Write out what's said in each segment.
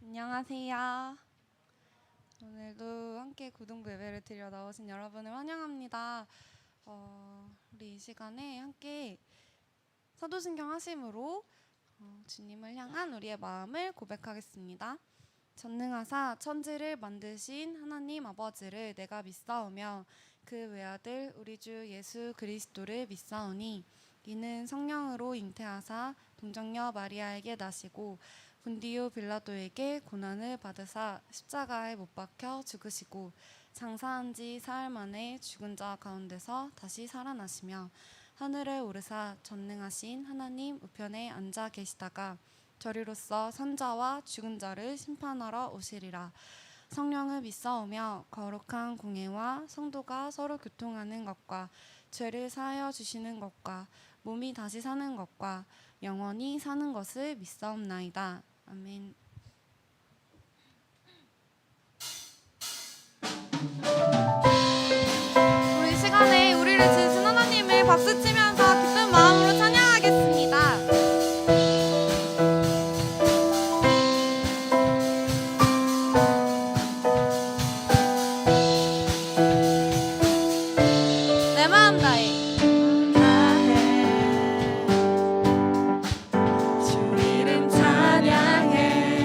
안녕하세요. 오늘도 함께 고등부 예배를 드려 나오신 여러분을 환영합니다. 우리 이 시간에 함께 사도신경 하심으로 주님을 향한 우리의 마음을 고백하겠습니다. 전능하사 천지를 만드신 하나님 아버지를 내가 믿사오며 그 외아들 우리 주 예수 그리스도를 믿사오니 이는 성령으로 잉태하사 동정녀 마리아에게 나시고 본디오 빌라도에게 고난을 받으사 십자가에 못 박혀 죽으시고 장사한 지 사흘 만에 죽은 자 가운데서 다시 살아나시며 하늘에 오르사 전능하신 하나님 우편에 앉아 계시다가 저리로서 산자와 죽은 자를 심판하러 오시리라. 성령을 믿사오며 거룩한 공예와 성도가 서로 교통하는 것과 죄를 사하여 주시는 것과 몸이 다시 사는 것과 영원히 사는 것을 믿사옵나이다. 아멘. 우리 시간에 우리를 지으신 하나님을 박수치면서 기쁜 마음으로 찬양하겠습니다. 내 마음 다해 주 이름 찬양해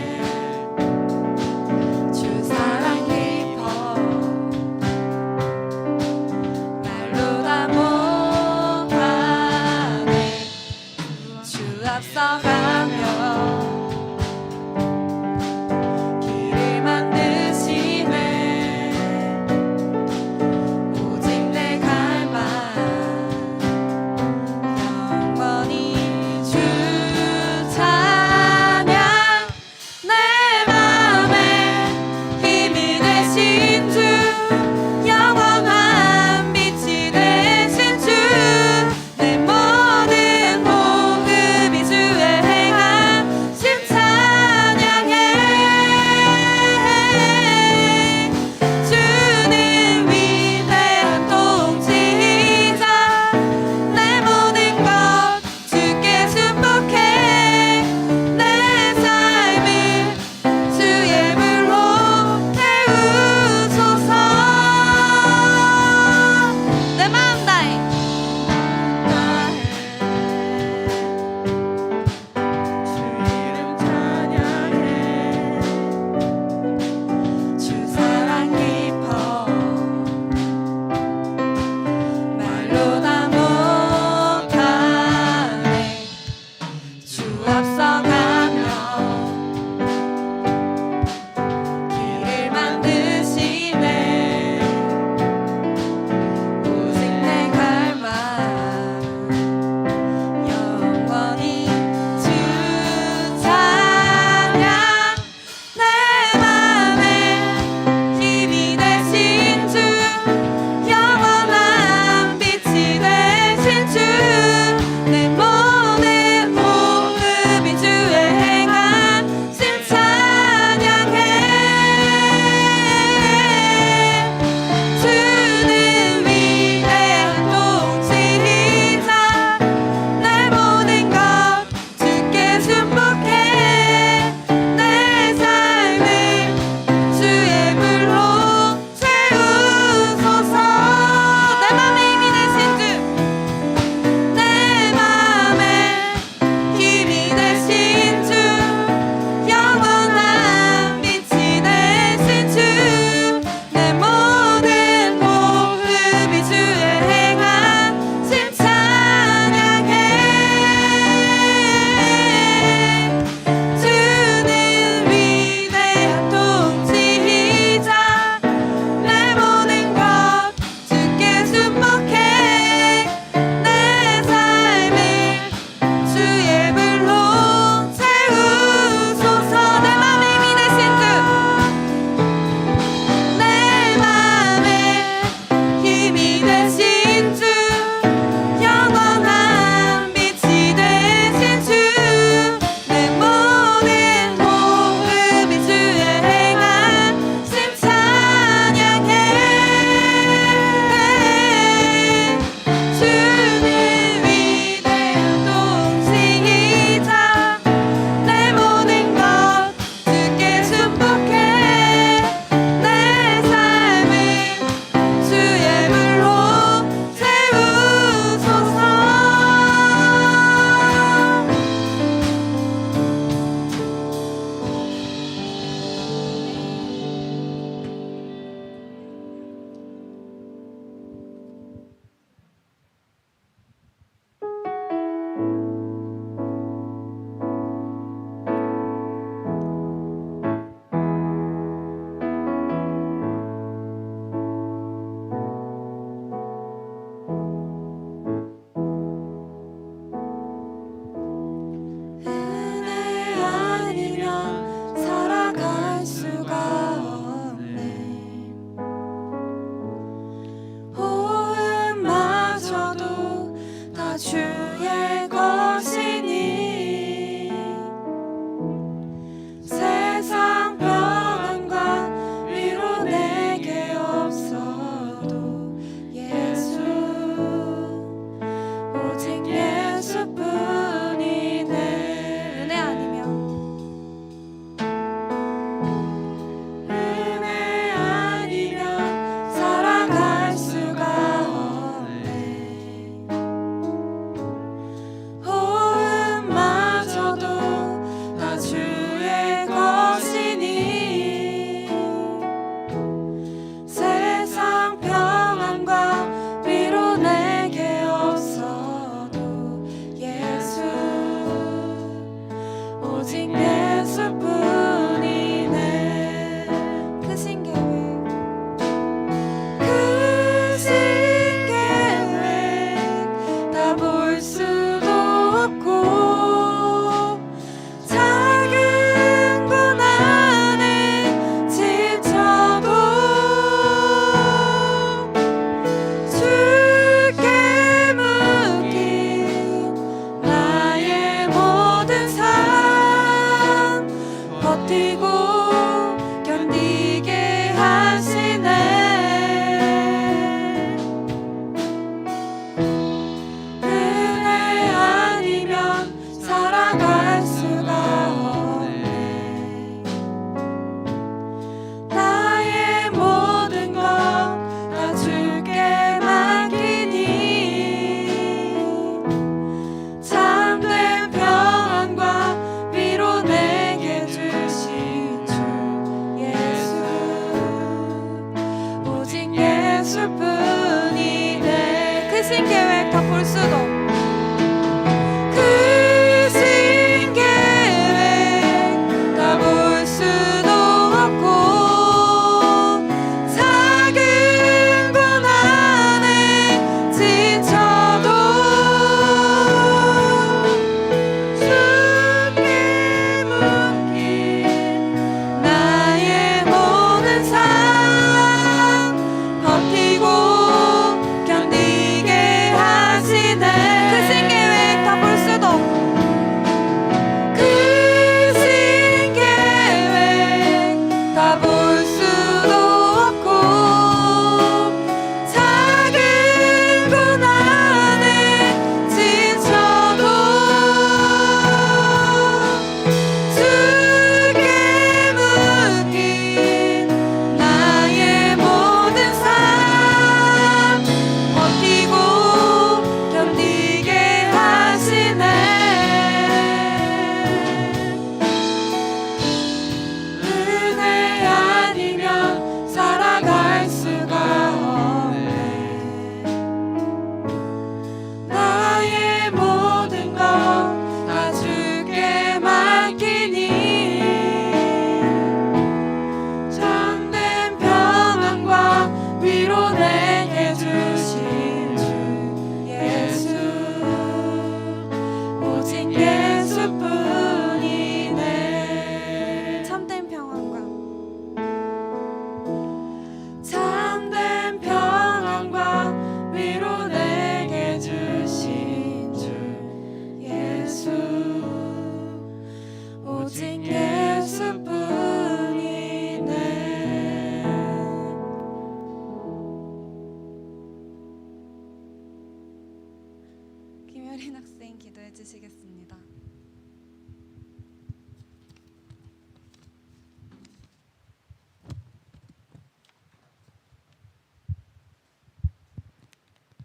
김효린 학생 기도해 주시겠습니다.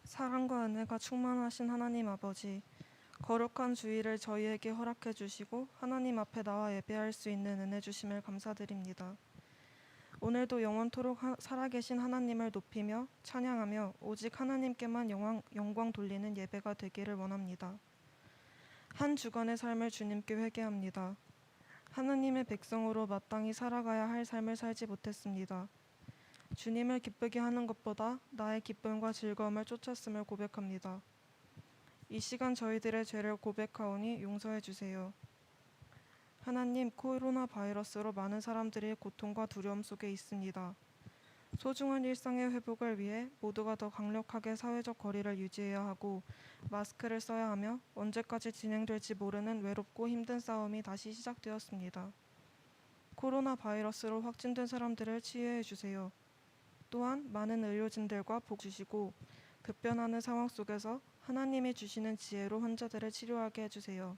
사랑과 은혜가 충만하신 하나님 아버지, 거룩한 주일을 저희에게 허락해 주시고 하나님 앞에 나와 예배할 수 있는 은혜 주심을 감사드립니다. 오늘도 영원토록 살아계신 하나님을 높이며 찬양하며 오직 하나님께만 영광 돌리는 예배가 되기를 원합니다. 한 주간의 삶을 주님께 회개합니다. 하나님의 백성으로 마땅히 살아가야 할 삶을 살지 못했습니다. 주님을 기쁘게 하는 것보다 나의 기쁨과 즐거움을 쫓았음을 고백합니다. 이 시간 저희들의 죄를 고백하오니 용서해 주세요. 하나님, 코로나 바이러스로 많은 사람들이 고통과 두려움 속에 있습니다. 소중한 일상의 회복을 위해 모두가 더 강력하게 사회적 거리를 유지해야 하고 마스크를 써야 하며 언제까지 진행될지 모르는 외롭고 힘든 싸움이 다시 시작되었습니다. 코로나 바이러스로 확진된 사람들을 치유해 주세요. 또한 많은 의료진들과 복 주시고 급변하는 상황 속에서 하나님이 주시는 지혜로 환자들을 치료하게 해주세요.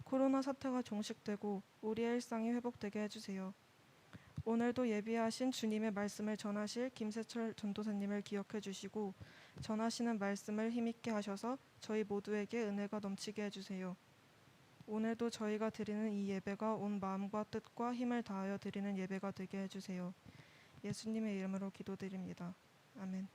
코로나 사태가 종식되고 우리의 일상이 회복되게 해주세요. 오늘도 예비하신 주님의 말씀을 전하실 김세철 전도사님을 기억해 주시고 전하시는 말씀을 힘있게 하셔서 저희 모두에게 은혜가 넘치게 해주세요. 오늘도 저희가 드리는 이 예배가 온 마음과 뜻과 힘을 다하여 드리는 예배가 되게 해주세요. 예수님의 이름으로 기도드립니다. 아멘.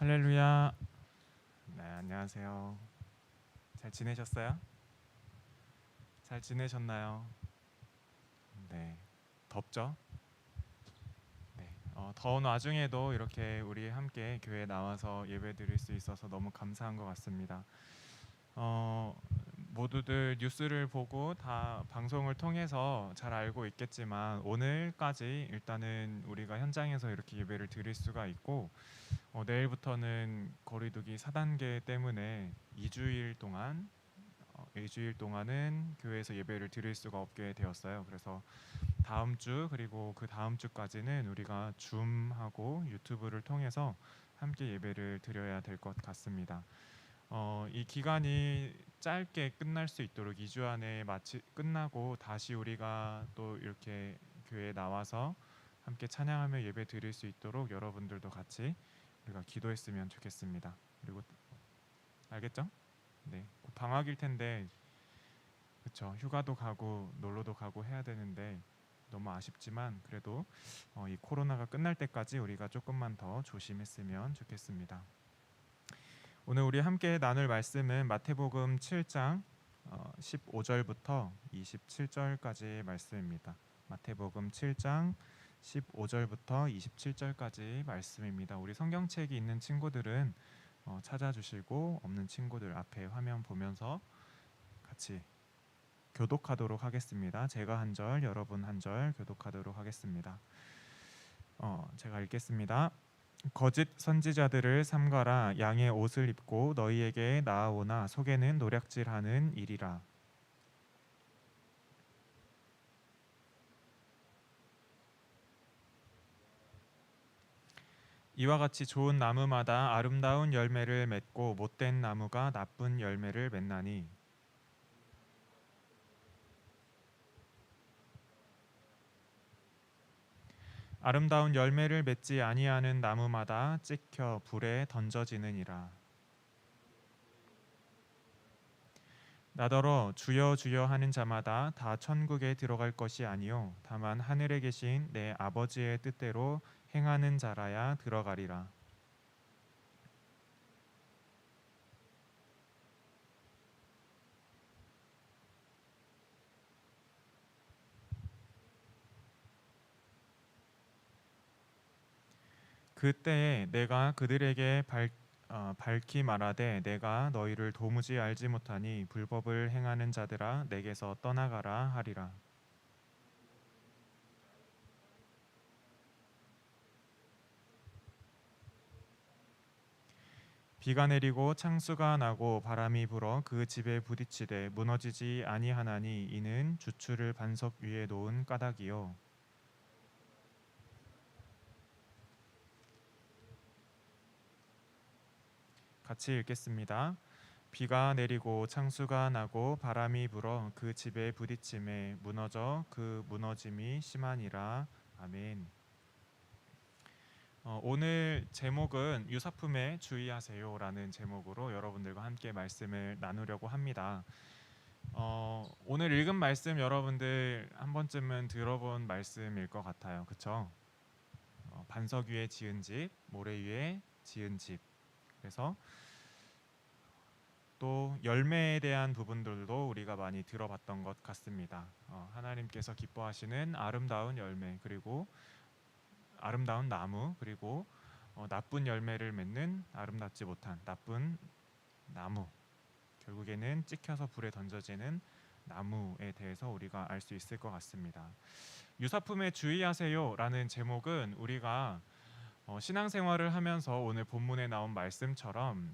할렐루야. 네, 안녕하세요. 잘 지내셨어요? 잘 지내셨나요? 네, 덥죠? 네, 더운 와중에도 이렇게 우리 함께 교회에 나와서 예배드릴 수 있어서 너무 감사한 것 같습니다. 모두들 뉴스를 보고 다 방송을 통해서 잘 알고 있겠지만 오늘까지 일단은 우리가 현장에서 이렇게 예배를 드릴 수가 있고 내일부터는 거리두기 4단계 때문에 2주일 동안은 교회에서 예배를 드릴 수가 없게 되었어요. 그래서 다음 주 그리고 그 다음 주까지는 우리가 줌하고 유튜브를 통해서 함께 예배를 드려야 될 것 같습니다. 이 기간이 짧게 끝날 수 있도록 2주 안에 끝나고 다시 우리가 또 이렇게 교회에 나와서 함께 찬양하며 예배 드릴 수 있도록 여러분들도 같이 우리가 기도했으면 좋겠습니다. 그리고 알겠죠? 네, 곧 방학일 텐데 그렇죠. 휴가도 가고 놀러도 가고 해야 되는데 너무 아쉽지만 그래도 이 코로나가 끝날 때까지 우리가 조금만 더 조심했으면 좋겠습니다. 오늘 우리 함께 나눌 말씀은 마태복음 7장 15절부터 27절까지의 말씀입니다. 마태복음 7장 15절부터 27절까지 말씀입니다. 우리 성경책이 있는 친구들은 찾아주시고 없는 친구들 앞에 화면 보면서 같이 교독하도록 하겠습니다. 제가 한 절, 여러분 한 절 교독하도록 하겠습니다. 제가 읽겠습니다. 거짓 선지자들을 삼가라. 양의 옷을 입고 너희에게 나아오나 속에는 노략질하는 일이라. 이와 같이 좋은 나무마다 아름다운 열매를 맺고 못된 나무가 나쁜 열매를 맺나니 아름다운 열매를 맺지 아니하는 나무마다 찍혀 불에 던져지느니라. 나더러 주여 주여 하는 자마다 다 천국에 들어갈 것이 아니요 다만 하늘에 계신 내 아버지의 뜻대로 행하는 자라야 들어가리라. 그때에 내가 그들에게 밝히 말하되 내가 너희를 도무지 알지 못하니 불법을 행하는 자들아 내게서 떠나가라 하리라. 비가 내리고 창수가 나고 바람이 불어 그 집에 부딪히되 무너지지 아니하나니 이는 주추를 반석 위에 놓은 까닭이요. 같이 읽겠습니다. 비가 내리고 창수가 나고 바람이 불어 그 집에 부딪힘에 무너져 그 무너짐이 심하니라. 아멘. 오늘 제목은 유사품에 주의하세요라는 제목으로 여러분들과 함께 말씀을 나누려고 합니다. 오늘 읽은 말씀 여러분들 한 번쯤은 들어본 말씀일 것 같아요. 그렇죠? 반석 위에 지은 집, 모래 위에 지은 집. 그래서 또 열매에 대한 부분들도 우리가 많이 들어봤던 것 같습니다. 하나님께서 기뻐하시는 아름다운 열매 그리고 아름다운 나무 그리고 나쁜 열매를 맺는 아름답지 못한 나쁜 나무 결국에는 찍혀서 불에 던져지는 나무에 대해서 우리가 알 수 있을 것 같습니다. 유사품에 주의하세요라는 제목은 우리가 신앙생활을 하면서 오늘 본문에 나온 말씀처럼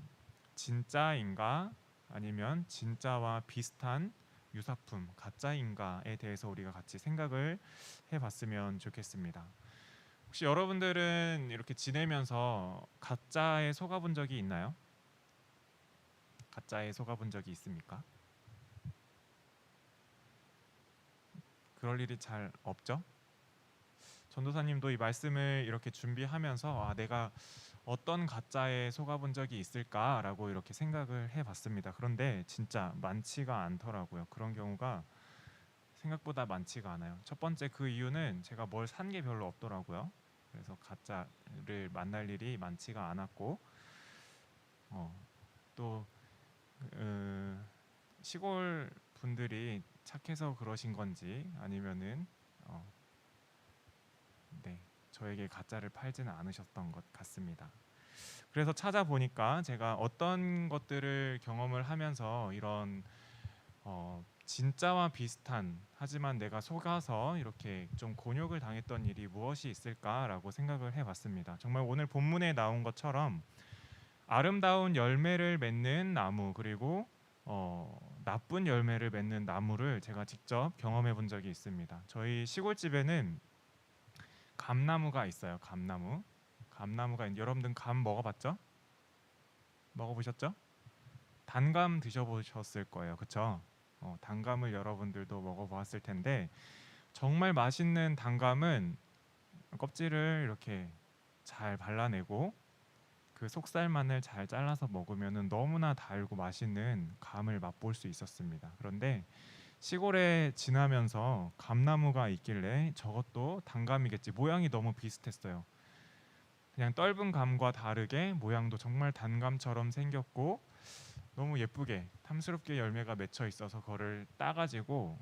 진짜인가 아니면 진짜와 비슷한 유사품, 가짜인가에 대해서 우리가 같이 생각을 해봤으면 좋겠습니다. 혹시 여러분들은 이렇게 지내면서 가짜에 속아본 적이 있나요? 가짜에 속아본 적이 있습니까? 그럴 일이 잘 없죠? 전도사님도 이 말씀을 이렇게 준비하면서 내가 어떤 가짜에 속아본 적이 있을까라고 이렇게 생각을 해봤습니다. 그런데 진짜 많지가 않더라고요. 그런 경우가 생각보다 많지가 않아요. 첫 번째 그 이유는 제가 뭘 산 게 별로 없더라고요. 그래서 가짜를 만날 일이 많지가 않았고 또 시골 분들이 착해서 그러신 건지 아니면은 네, 저에게 가짜를 팔지는 않으셨던 것 같습니다. 그래서 찾아보니까 제가 어떤 것들을 경험을 하면서 이런 진짜와 비슷한 하지만 내가 속아서 이렇게 좀 곤욕을 당했던 일이 무엇이 있을까라고 생각을 해봤습니다. 정말 오늘 본문에 나온 것처럼 아름다운 열매를 맺는 나무 그리고 나쁜 열매를 맺는 나무를 제가 직접 경험해 본 적이 있습니다. 저희 시골집에는 감나무가 있어요. 감나무가 있는데 여러분들 감 먹어봤죠? 먹어보셨죠? 단감 드셔보셨을 거예요. 그렇죠? 단감을 여러분들도 먹어보았을 텐데 정말 맛있는 단감은 껍질을 이렇게 잘 발라내고 그 속살만을 잘 잘라서 먹으면 너무나 달고 맛있는 감을 맛볼 수 있었습니다. 그런데 시골에 지나면서 감나무가 있길래 저것도 단감이겠지. 모양이 너무 비슷했어요. 그냥 떫은 감과 다르게 모양도 정말 단감처럼 생겼고 너무 예쁘게 탐스럽게 열매가 맺혀 있어서 그거를 따가지고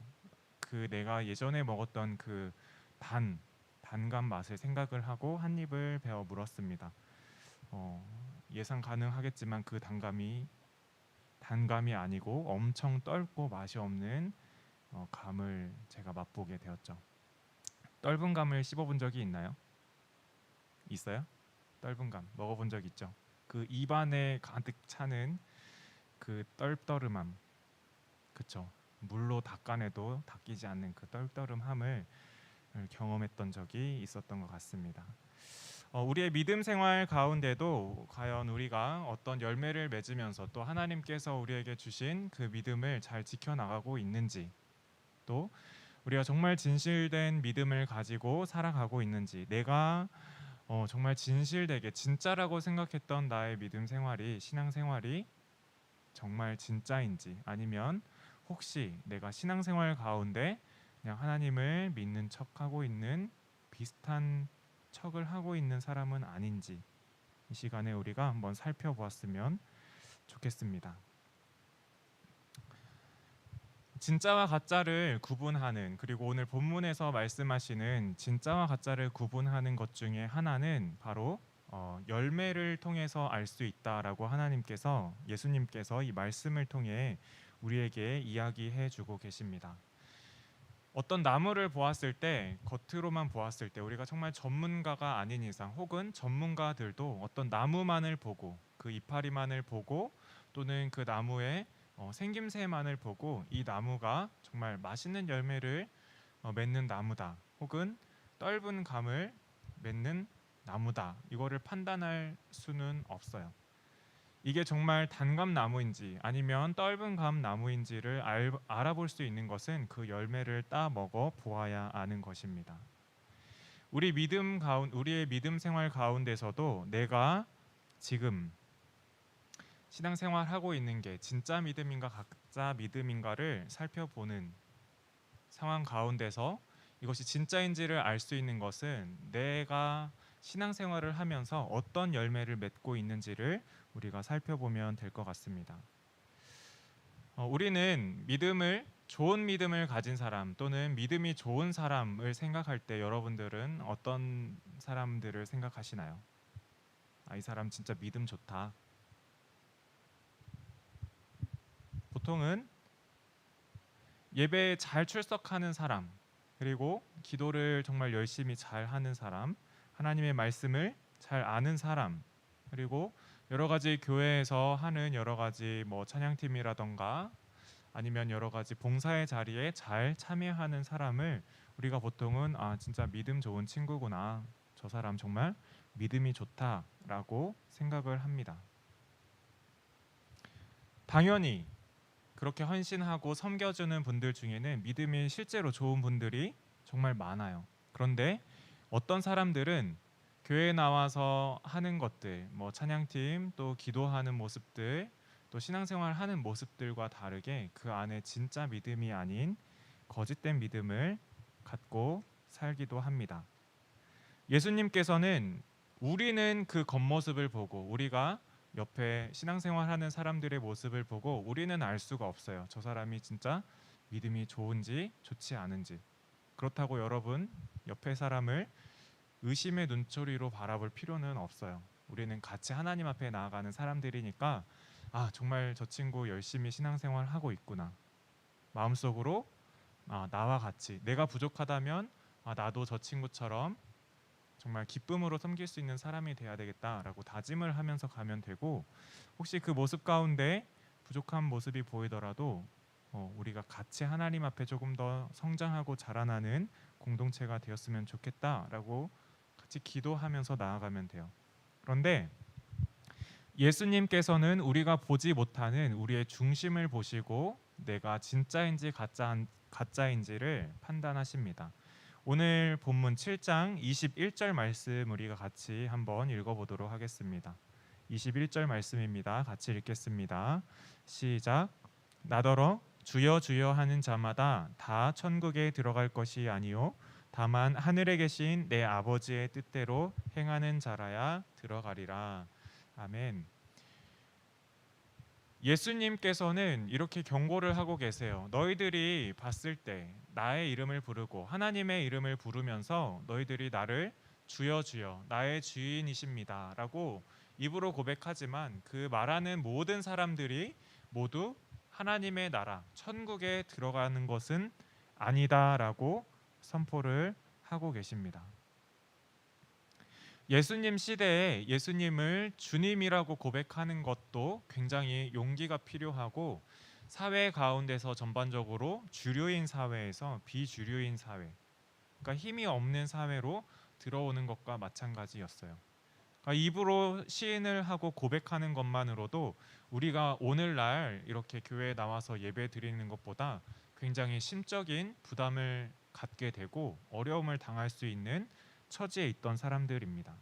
그 내가 예전에 먹었던 그 단감 맛을 생각을 하고 한 입을 베어 물었습니다. 예상 가능하겠지만 그 단감이 아니고 엄청 떫고 맛이 없는 감을 제가 맛보게 되었죠. 떫은 감을 씹어본 적이 있나요? 있어요? 떫은 감 먹어본 적 있죠? 그 입안에 가득 차는 그 떨떠름함, 그쵸? 물로 닦아내도 닦이지 않는 그 떨떠름함을 경험했던 적이 있었던 것 같습니다. 우리의 믿음 생활 가운데도 과연 우리가 어떤 열매를 맺으면서 또 하나님께서 우리에게 주신 그 믿음을 잘 지켜나가고 있는지, 또 우리가 정말 진실된 믿음을 가지고 살아가고 있는지, 내가 정말 진실되게 진짜라고 생각했던 나의 믿음 생활이, 신앙 생활이 정말 진짜인지, 아니면 혹시 내가 신앙 생활 가운데 그냥 하나님을 믿는 척하고 있는 비슷한 척을 하고 있는 사람은 아닌지 이 시간에 우리가 한번 살펴보았으면 좋겠습니다. 진짜와 가짜를 구분하는, 그리고 오늘 본문에서 말씀하시는 진짜와 가짜를 구분하는 것 중에 하나는 바로 열매를 통해서 알 수 있다라고 하나님께서, 예수님께서 이 말씀을 통해 우리에게 이야기해 주고 계십니다. 어떤 나무를 보았을 때, 겉으로만 보았을 때 우리가 정말 전문가가 아닌 이상, 혹은 전문가들도 어떤 나무만을 보고 그 이파리만을 보고 또는 그 나무의 생김새만을 보고 이 나무가 정말 맛있는 열매를 맺는 나무다, 혹은 떫은 감을 맺는 나무다, 이거를 판단할 수는 없어요. 이게 정말 단감 나무인지 아니면 떫은 감 나무인지를 알아볼 수 있는 것은 그 열매를 따 먹어 보아야 아는 것입니다. 우리의 믿음 생활 가운데서도 내가 지금 신앙생활하고 있는 게 진짜 믿음인가 가짜 믿음인가를 살펴보는 상황 가운데서 이것이 진짜인지를 알 수 있는 것은 내가 신앙생활을 하면서 어떤 열매를 맺고 있는지를 우리가 살펴보면 될 것 같습니다. 우리는 좋은 믿음을 가진 사람 또는 믿음이 좋은 사람을 생각할 때 여러분들은 어떤 사람들을 생각하시나요? 이 사람 진짜 믿음 좋다. 보통은 예배에 잘 출석하는 사람, 그리고 기도를 정말 열심히 잘 하는 사람, 하나님의 말씀을 잘 아는 사람, 그리고 여러 가지 교회에서 하는 여러 가지 찬양팀이라던가 아니면 여러 가지 봉사의 자리에 잘 참여하는 사람을 우리가 보통은 진짜 믿음 좋은 친구구나, 저 사람 정말 믿음이 좋다라고 생각을 합니다. 당연히 그렇게 헌신하고 섬겨주는 분들 중에는 믿음이 실제로 좋은 분들이 정말 많아요. 그런데 어떤 사람들은 교회에 나와서 하는 것들, 찬양팀, 또 기도하는 모습들, 또 신앙생활 하는 모습들과 다르게 그 안에 진짜 믿음이 아닌 거짓된 믿음을 갖고 살기도 합니다. 예수님께서는 우리는 그 겉모습을 보고, 우리가 옆에 신앙생활 하는 사람들의 모습을 보고 우리는 알 수가 없어요. 저 사람이 진짜 믿음이 좋은지 좋지 않은지. 그렇다고 여러분 옆에 사람을 의심의 눈초리로 바라볼 필요는 없어요. 우리는 같이 하나님 앞에 나아가는 사람들이니까 아, 정말 저 친구 열심히 신앙생활 하고 있구나. 마음속으로 나와 같이 내가 부족하다면 나도 저 친구처럼 정말 기쁨으로 섬길 수 있는 사람이 돼야 되겠다라고 다짐을 하면서 가면 되고, 혹시 그 모습 가운데 부족한 모습이 보이더라도 우리가 같이 하나님 앞에 조금 더 성장하고 자라나는 공동체가 되었으면 좋겠다라고 같이 기도하면서 나아가면 돼요. 그런데 예수님께서는 우리가 보지 못하는 우리의 중심을 보시고 내가 진짜인지 가짜인지를 판단하십니다. 오늘 본문 7장 21절 말씀 우리가 같이 한번 읽어보도록 하겠습니다. 21절 말씀입니다. 같이 읽겠습니다. 시작. 나더러 주여 주여 하는 자마다 다 천국에 들어갈 것이 아니요 다만 하늘에 계신 내 아버지의 뜻대로 행하는 자라야 들어가리라. 아멘. 예수님께서는 이렇게 경고를 하고 계세요. 너희들이 봤을 때 나의 이름을 부르고 하나님의 이름을 부르면서 너희들이 나를 주여 주여 나의 주인이십니다 라고 입으로 고백하지만 그 말하는 모든 사람들이 모두 하나님의 나라 천국에 들어가는 것은 아니다라고 선포를 하고 계십니다. 예수님 시대에 예수님을 주님이라고 고백하는 것도 굉장히 용기가 필요하고, 사회 가운데서 전반적으로 주류인 사회에서 비주류인 사회, 그러니까 힘이 없는 사회로 들어오는 것과 마찬가지였어요. 그러니까 입으로 시인을 하고 고백하는 것만으로도 우리가 오늘날 이렇게 교회에 나와서 예배 드리는 것보다 굉장히 심적인 부담을 갖게 되고 어려움을 당할 수 있는 처지에 있던 사람들입니다.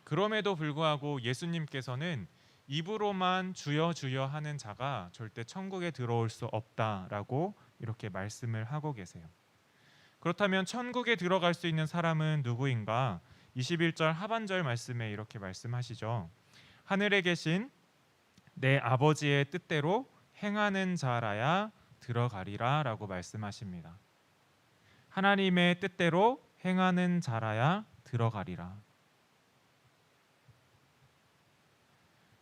그럼에도 불구하고 예수님께서는 입으로만 주여 주여 하는 자가 절대 천국에 들어올 수 없다라고 이렇게 말씀을 하고 계세요. 그렇다면 천국에 들어갈 수 있는 사람은 누구인가? 21절 하반절 말씀에 이렇게 말씀하시죠. 하늘에 계신 내 아버지의 뜻대로 행하는 자라야 들어가리라 라고 말씀하십니다. 하나님의 뜻대로 행하는 자라야 들어가리라.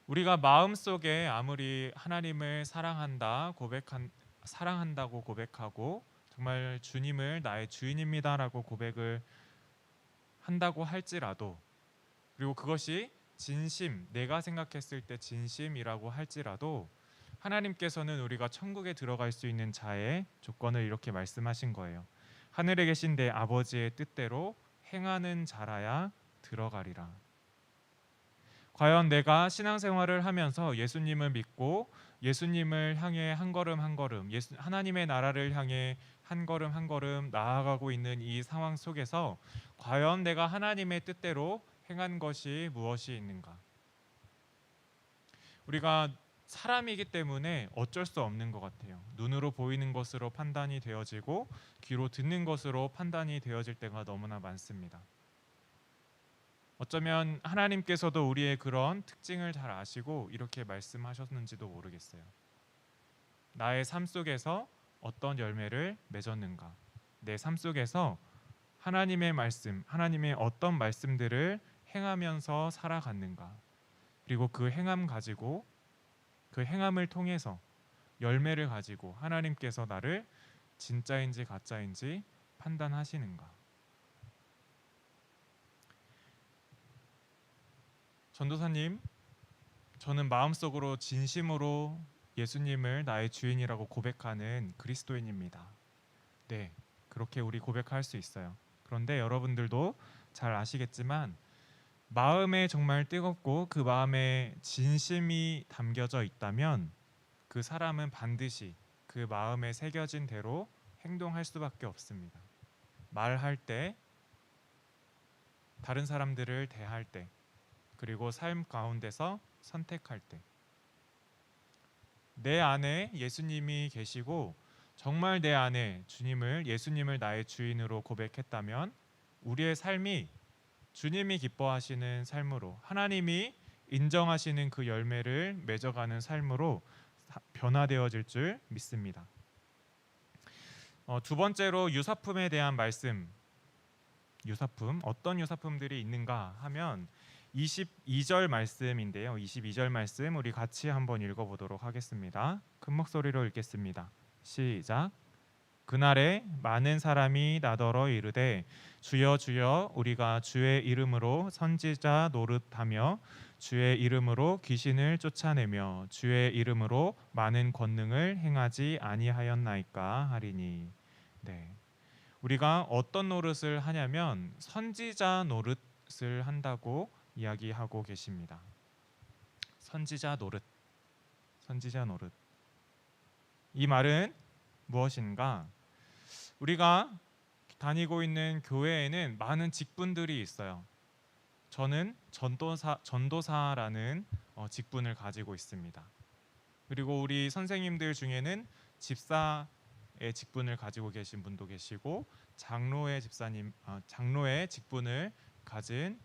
우리가 마음속에 아무리 하나님을 사랑한다고 고백하고 정말 주님을 나의 주인입니다라고 고백을 한다고 할지라도, 그리고 그것이 진심, 내가 생각했을 때 진심이라고 할지라도 하나님께서는 우리가 천국에 들어갈 수 있는 자의 조건을 이렇게 말씀하신 거예요. 하늘에 계신 내 아버지의 뜻대로 행하는 자라야 들어가리라. 과연 내가 신앙생활을 하면서 예수님을 믿고 예수님을 향해 한 걸음 한 걸음, 하나님의 나라를 향해 한 걸음 한 걸음 나아가고 있는 이 상황 속에서 과연 내가 하나님의 뜻대로 행한 것이 무엇이 있는가? 우리가 사람이기 때문에 어쩔 수 없는 것 같아요. 눈으로 보이는 것으로 판단이 되어지고 귀로 듣는 것으로 판단이 되어질 때가 너무나 많습니다. 어쩌면 하나님께서도 우리의 그런 특징을 잘 아시고 이렇게 말씀하셨는지도 모르겠어요. 나의 삶 속에서 어떤 열매를 맺었는가? 내 삶 속에서 하나님의 말씀, 하나님의 어떤 말씀들을 행하면서 살아갔는가? 그리고 그 행함 가지고, 그 행함을 통해서 열매를 가지고 하나님께서 나를 진짜인지 가짜인지 판단하시는가? 전도사님, 저는 마음속으로 진심으로 예수님을 나의 주인이라고 고백하는 그리스도인입니다. 네, 그렇게 우리 고백할 수 있어요. 그런데 여러분들도 잘 아시겠지만 마음에 정말 뜨겁고 그 마음에 진심이 담겨져 있다면 그 사람은 반드시 그 마음에 새겨진 대로 행동할 수밖에 없습니다. 말할 때, 다른 사람들을 대할 때, 그리고 삶 가운데서 선택할 때, 내 안에 예수님이 계시고 정말 내 안에 예수님을 나의 주인으로 고백했다면 우리의 삶이 주님이 기뻐하시는 삶으로, 하나님이 인정하시는 그 열매를 맺어가는 삶으로 변화되어질 줄 믿습니다. 두 번째로 유사품에 대한 말씀, 유사품, 어떤 유사품들이 있는가 하면 22절 말씀인데요. 22절 말씀 우리 같이 한번 읽어보도록 하겠습니다. 큰 목소리로 읽겠습니다. 시작. 그날에 많은 사람이 나더러 이르되 주여 주여 우리가 주의 이름으로 선지자 노릇하며 주의 이름으로 귀신을 쫓아내며 주의 이름으로 많은 권능을 행하지 아니하였나이까 하리니. 네. 우리가 어떤 노릇을 하냐면 선지자 노릇을 한다고 이야기하고 계십니다. 선지자 노릇. 선지자 노릇. 이 말은 무엇인가? 우리가 다니고 있는 교회에는 많은 직분들이 있어요. 저는 전도사라는 직분을 가지고 있습니다. 그리고 우리 선생님들 중에는 집사의 직분을 가지고 계신 분도 계시고 장로의 직분을 가진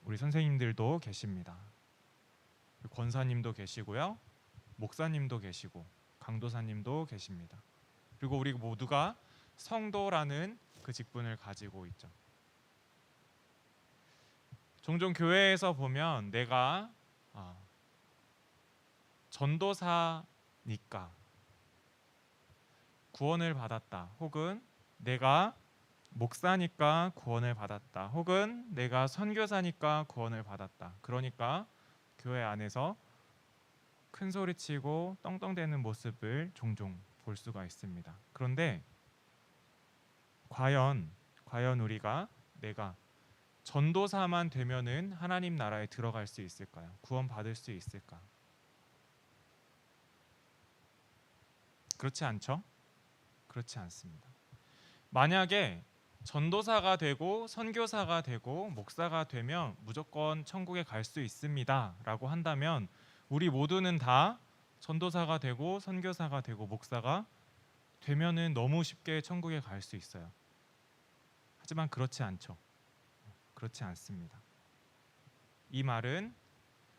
우리 선생님들도 계십니다. 권사님도 계시고요, 목사님도 계시고 강도사님도 계십니다. 그리고 우리 모두가 성도라는 그 직분을 가지고 있죠. 종종 교회에서 보면 내가 전도사니까 구원을 받았다, 혹은 내가 목사니까 구원을 받았다, 혹은 내가 선교사니까 구원을 받았다. 그러니까 교회 안에서 큰 소리치고 떵떵대는 모습을 종종 볼 수가 있습니다. 그런데 과연 내가 전도사만 되면은 하나님 나라에 들어갈 수 있을까요? 구원 받을 수 있을까? 그렇지 않죠? 그렇지 않습니다. 만약에 전도사가 되고 선교사가 되고 목사가 되면 무조건 천국에 갈 수 있습니다라고 한다면 우리 모두는 다 전도사가 되고 선교사가 되고 목사가 되면은 너무 쉽게 천국에 갈 수 있어요. 하지만 그렇지 않죠. 그렇지 않습니다. 이 말은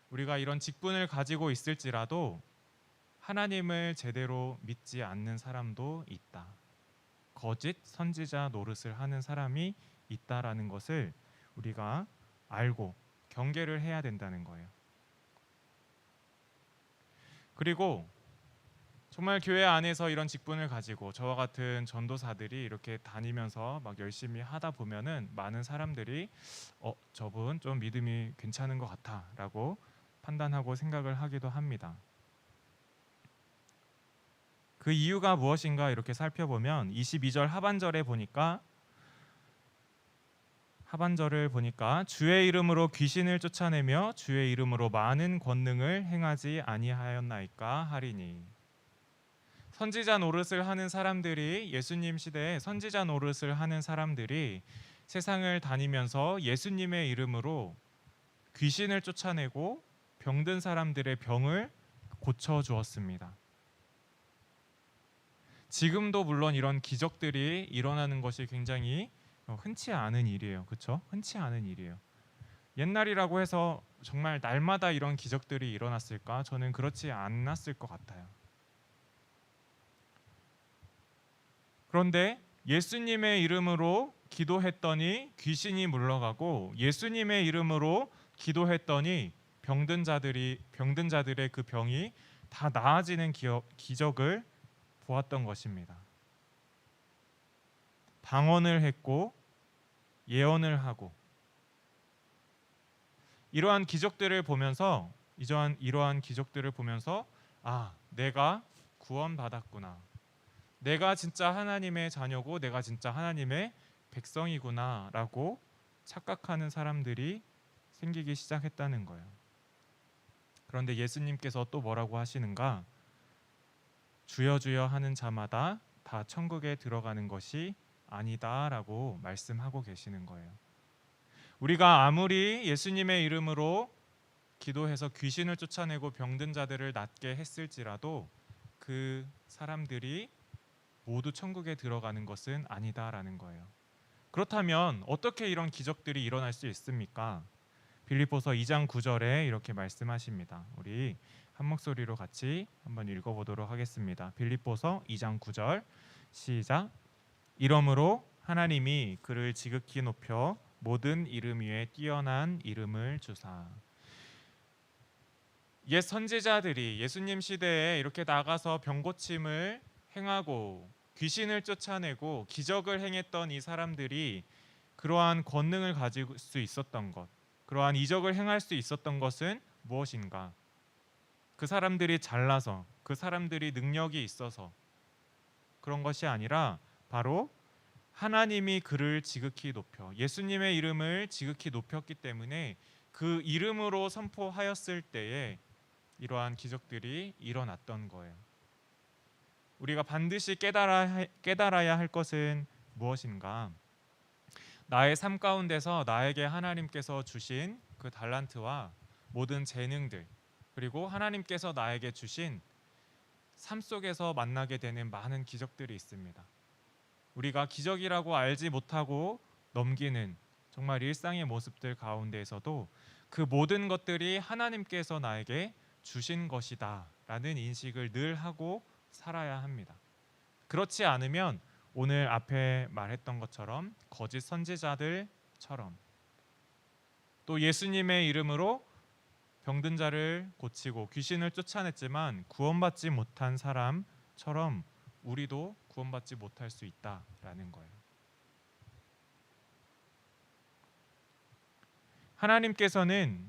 우리가 이런 직분을 가지고 있을지라도 하나님을 제대로 믿지 않는 사람도 있다. 거짓 선지자 노릇을 하는 사람이 있다라는 것을 우리가 알고 경계를 해야 된다는 거예요. 그리고 정말 교회 안에서 이런 직분을 가지고 저와 같은 전도사들이 이렇게 다니면서 막 열심히 하다 보면은 많은 사람들이 저분 좀 믿음이 괜찮은 것 같아라고 판단하고 생각을 하기도 합니다. 그 이유가 무엇인가 이렇게 살펴보면 22절 하반절을 보니까 주의 이름으로 귀신을 쫓아내며 주의 이름으로 많은 권능을 행하지 아니하였나이까 하리니. 선지자 노릇을 하는 사람들이, 예수님 시대에 선지자 노릇을 하는 사람들이 세상을 다니면서 예수님의 이름으로 귀신을 쫓아내고 병든 사람들의 병을 고쳐 주었습니다. 지금도 물론 이런 기적들이 일어나는 것이 굉장히 흔치 않은 일이에요. 그렇죠? 흔치 않은 일이에요. 옛날이라고 해서 정말 날마다 이런 기적들이 일어났을까? 저는 그렇지 않았을 것 같아요. 그런데 예수님의 이름으로 기도했더니 귀신이 물러가고 예수님의 이름으로 기도했더니 병든 자들의 그 병이 다 나아지는 기적을 보았던 것입니다. 방언을 했고 예언을 하고 이러한 기적들을 보면서 내가 구원받았구나. 내가 진짜 하나님의 자녀고 내가 진짜 하나님의 백성이구나라고 착각하는 사람들이 생기기 시작했다는 거예요. 그런데 예수님께서 또 뭐라고 하시는가? 주여 주여 하는 자마다 다 천국에 들어가는 것이 아니다라고 말씀하고 계시는 거예요. 우리가 아무리 예수님의 이름으로 기도해서 귀신을 쫓아내고 병든 자들을 낫게 했을지라도 그 사람들이 모두 천국에 들어가는 것은 아니다라는 거예요. 그렇다면 어떻게 이런 기적들이 일어날 수 있습니까? 빌립보서 2장 9절에 이렇게 말씀하십니다. 우리 한 목소리로 같이 한번 읽어보도록 하겠습니다. 빌립보서 2장 9절 시작. 이러므로 하나님이 그를 지극히 높여 모든 이름 위에 뛰어난 이름을 주사. 옛 선지자들이 예수님 시대에 이렇게 나가서 병 고침을 행하고 귀신을 쫓아내고 기적을 행했던 이 사람들이 그러한 권능을 가질 수 있었던 것, 그러한 이적을 행할 수 있었던 것은 무엇인가? 그 사람들이 잘나서, 그 사람들이 능력이 있어서 그런 것이 아니라 바로 하나님이 그를 지극히 높여, 예수님의 이름을 지극히 높였기 때문에 그 이름으로 선포하였을 때에 이러한 기적들이 일어났던 거예요. 우리가 반드시 깨달아야 할 것은 무엇인가? 나의 삶 가운데서 나에게 하나님께서 주신 그 달란트와 모든 재능들, 그리고 하나님께서 나에게 주신 삶 속에서 만나게 되는 많은 기적들이 있습니다. 우리가 기적이라고 알지 못하고 넘기는 정말 일상의 모습들 가운데에서도 그 모든 것들이 하나님께서 나에게 주신 것이다 라는 인식을 늘 하고 살아야 합니다. 그렇지 않으면 오늘 앞에 말했던 것처럼 거짓 선지자들처럼, 또 예수님의 이름으로 병든 자를 고치고 귀신을 쫓아냈지만 구원받지 못한 사람처럼 우리도 구원받지 못할 수 있다라는 거예요. 하나님께서는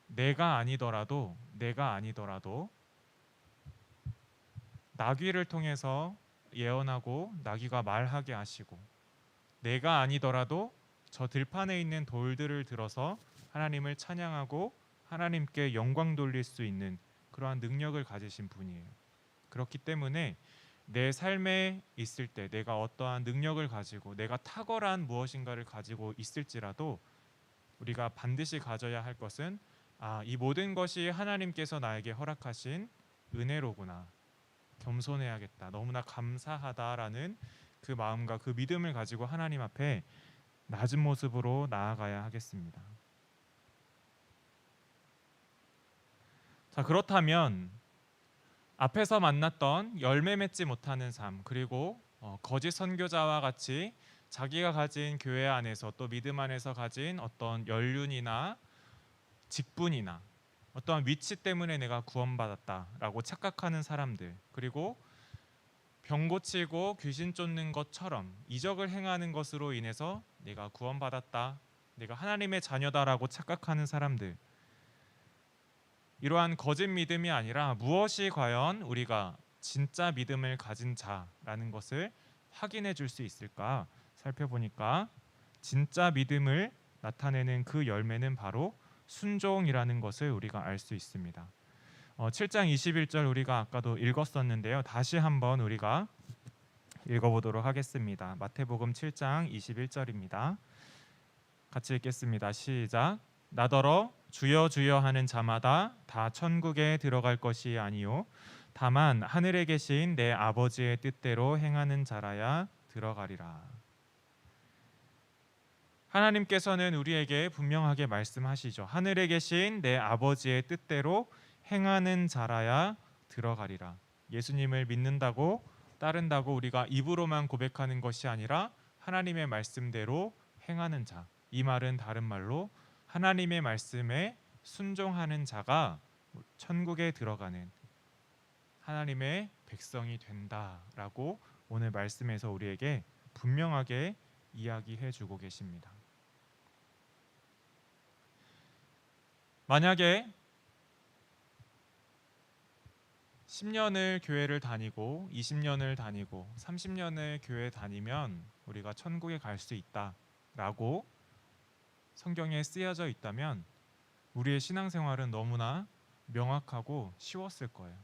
내가 아니더라도 나귀를 통해서 예언하고 나귀가 말하게 하시고, 내가 아니더라도 저 들판에 있는 돌들을 들어서 하나님을 찬양하고 하나님께 영광 돌릴 수 있는 그러한 능력을 가지신 분이에요. 그렇기 때문에 내 삶에 있을 때 내가 어떠한 능력을 가지고 내가 탁월한 무엇인가를 가지고 있을지라도 우리가 반드시 가져야 할 것은 이 모든 것이 하나님께서 나에게 허락하신 은혜로구나. 겸손해야겠다. 너무나 감사하다라는 그 마음과 그 믿음을 가지고 하나님 앞에 낮은 모습으로 나아가야 하겠습니다. 자, 그렇다면 앞에서 만났던 열매 맺지 못하는 삶, 그리고 거짓 선교자와 같이 자기가 가진 교회 안에서 또 믿음 안에서 가진 어떤 연륜이나 직분이나 어떠한 위치 때문에 내가 구원받았다라고 착각하는 사람들, 그리고 병 고치고 귀신 쫓는 것처럼 이적을 행하는 것으로 인해서 내가 구원받았다, 내가 하나님의 자녀다라고 착각하는 사람들, 이러한 거짓 믿음이 아니라 무엇이 과연 우리가 진짜 믿음을 가진 자라는 것을 확인해 줄 수 있을까 살펴보니까 진짜 믿음을 나타내는 그 열매는 바로 순종이라는 것을 우리가 알 수 있습니다. 7장 21절 우리가 아까도 읽었었는데요. 다시 한번 우리가 읽어보도록 하겠습니다. 마태복음 7장 21절입니다. 같이 읽겠습니다. 시작. 나더러 주여 주여 하는 자마다 다 천국에 들어갈 것이 아니요 다만 하늘에 계신 내 아버지의 뜻대로 행하는 자라야 들어가리라. 하나님께서는 우리에게 분명하게 말씀하시죠. 하늘에 계신 내 아버지의 뜻대로 행하는 자라야 들어가리라. 예수님을 믿는다고 따른다고 우리가 입으로만 고백하는 것이 아니라 하나님의 말씀대로 행하는 자, 이 말은 다른 말로 하나님의 말씀에 순종하는 자가 천국에 들어가는 하나님의 백성이 된다라고 오늘 말씀에서 우리에게 분명하게 이야기해 주고 계십니다. 만약에 10년을 교회를 다니고 20년을 다니고 30년을 교회 다니면 우리가 천국에 갈 수 있다라고 성경에 쓰여져 있다면 우리의 신앙생활은 너무나 명확하고 쉬웠을 거예요.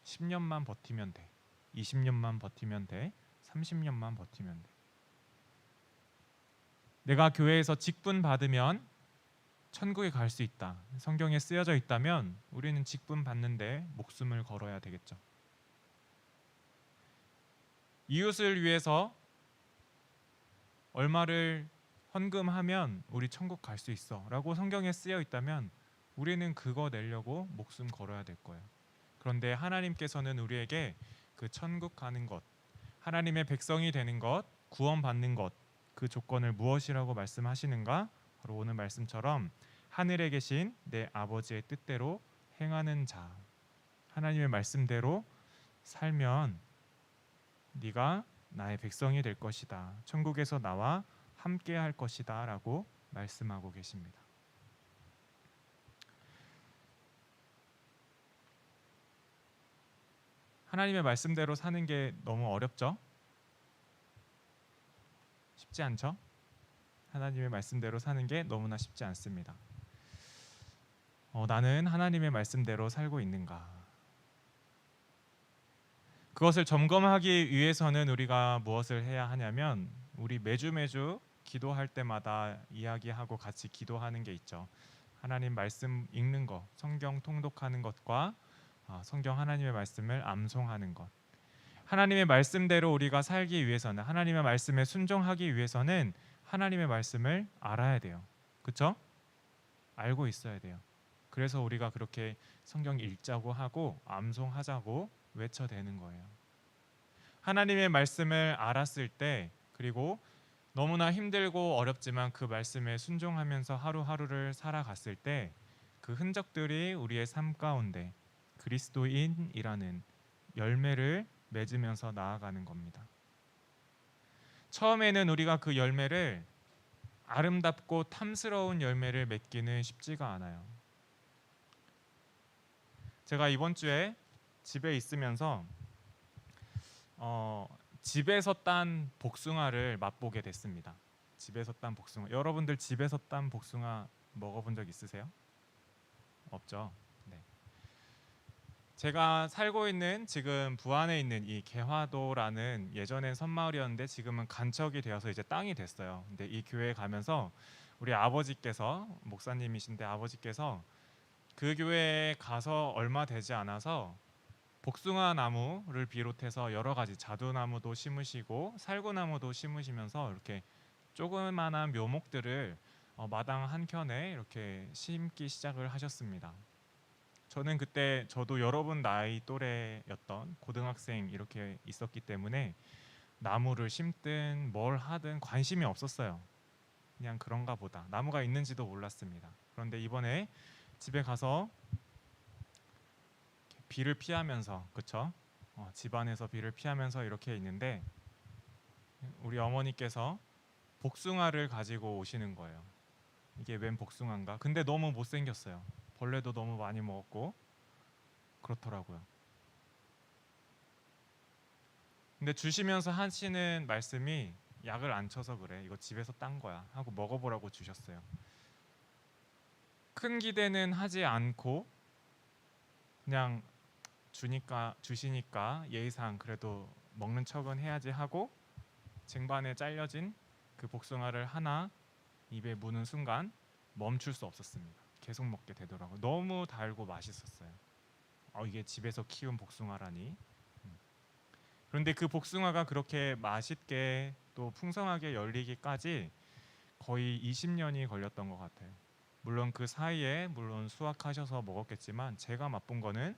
10년만 버티면 돼. 20년만 버티면 돼. 30년만 버티면 돼. 내가 교회에서 직분 받으면 천국에 갈 수 있다. 성경에 쓰여져 있다면 우리는 직분 받는데 목숨을 걸어야 되겠죠. 이웃을 위해서 얼마를 헌금하면 우리 천국 갈 수 있어 라고 성경에 쓰여 있다면 우리는 그거 내려고 목숨 걸어야 될 거예요. 그런데 하나님께서는 우리에게 그 천국 가는 것, 하나님의 백성이 되는 것, 구원받는 것, 그 조건을 무엇이라고 말씀하시는가? 바로 오늘 말씀처럼 하늘에 계신 내 아버지의 뜻대로 행하는 자. 하나님의 말씀대로 살면 네가 나의 백성이 될 것이다. 천국에서 나와 함께 할 것이다 라고 말씀하고 계십니다. 하나님의 말씀대로 사는 게 너무 어렵죠? 쉽지 않죠? 하나님의 말씀대로 사는 게 너무나 쉽지 않습니다. 나는 하나님의 말씀대로 살고 있는가? 그것을 점검하기 위해서는 우리가 무엇을 해야 하냐면 우리 매주 기도할 때마다 이야기하고 같이 기도하는 게 있죠. 하나님 말씀 읽는 것, 성경 통독하는 것과 성경 하나님의 말씀을 암송하는 것. 하나님의 말씀대로 우리가 살기 위해서는, 하나님의 말씀에 순종하기 위해서는 하나님의 말씀을 알아야 돼요. 그렇죠? 알고 있어야 돼요. 그래서 우리가 그렇게 성경 읽자고 하고 암송하자고 외쳐대는 거예요. 하나님의 말씀을 알았을 때, 그리고 너무나 힘들고 어렵지만 그 말씀에 순종하면서 하루하루를 살아갔을 때 그 흔적들이 우리의 삶 가운데 그리스도인이라는 열매를 맺으면서 나아가는 겁니다. 처음에는 우리가 그 열매를, 아름답고 탐스러운 열매를 맺기는 쉽지가 않아요. 제가 이번 주에 집에 있으면서 집에서 딴 복숭아를 맛보게 됐습니다. 집에서 딴 복숭아. 여러분들 집에서 딴 복숭아 먹어본 적 있으세요? 없죠? 네. 제가 살고 있는 지금 부안에 있는 이 개화도라는, 예전엔 섬마을이었는데 지금은 간척이 되어서 이제 땅이 됐어요. 근데 이 교회에 가면서 우리 아버지께서, 목사님이신데 아버지께서 그 교회에 가서 얼마 되지 않아서 복숭아 나무를 비롯해서 여러 가지 자두나무도 심으시고 살구나무도 심으시면서 이렇게 조그만한 묘목들을 마당 한켠에 이렇게 심기 시작을 하셨습니다. 저는 그때 저도 여러분 나이 또래였던 고등학생 이렇게 있었기 때문에 나무를 심든 뭘 하든 관심이 없었어요. 그냥 그런가 보다. 나무가 있는지도 몰랐습니다. 그런데 이번에 집에 가서 비를 피하면서, 그쵸? 집안에서 비를 피하면서 이렇게 있는데 우리 어머니께서 복숭아를 가지고 오시는 거예요. 이게 웬 복숭아인가? 근데 너무 못생겼어요. 벌레도 너무 많이 먹었고 그렇더라고요. 근데 주시면서 하시는 말씀이 약을 안 쳐서 그래. 이거 집에서 딴 거야 하고 먹어보라고 주셨어요. 큰 기대는 하지 않고 그냥 주시니까 예의상 그래도 먹는 척은 해야지 하고 쟁반에 잘려진 그 복숭아를 하나 입에 무는 순간 멈출 수 없었습니다. 계속 먹게 되더라고요. 너무 달고 맛있었어요. 이게 집에서 키운 복숭아라니. 그런데 그 복숭아가 그렇게 맛있게 또 풍성하게 열리기까지 거의 20년이 걸렸던 것 같아요. 물론 그 사이에 수확하셔서 먹었겠지만 제가 맛본 거는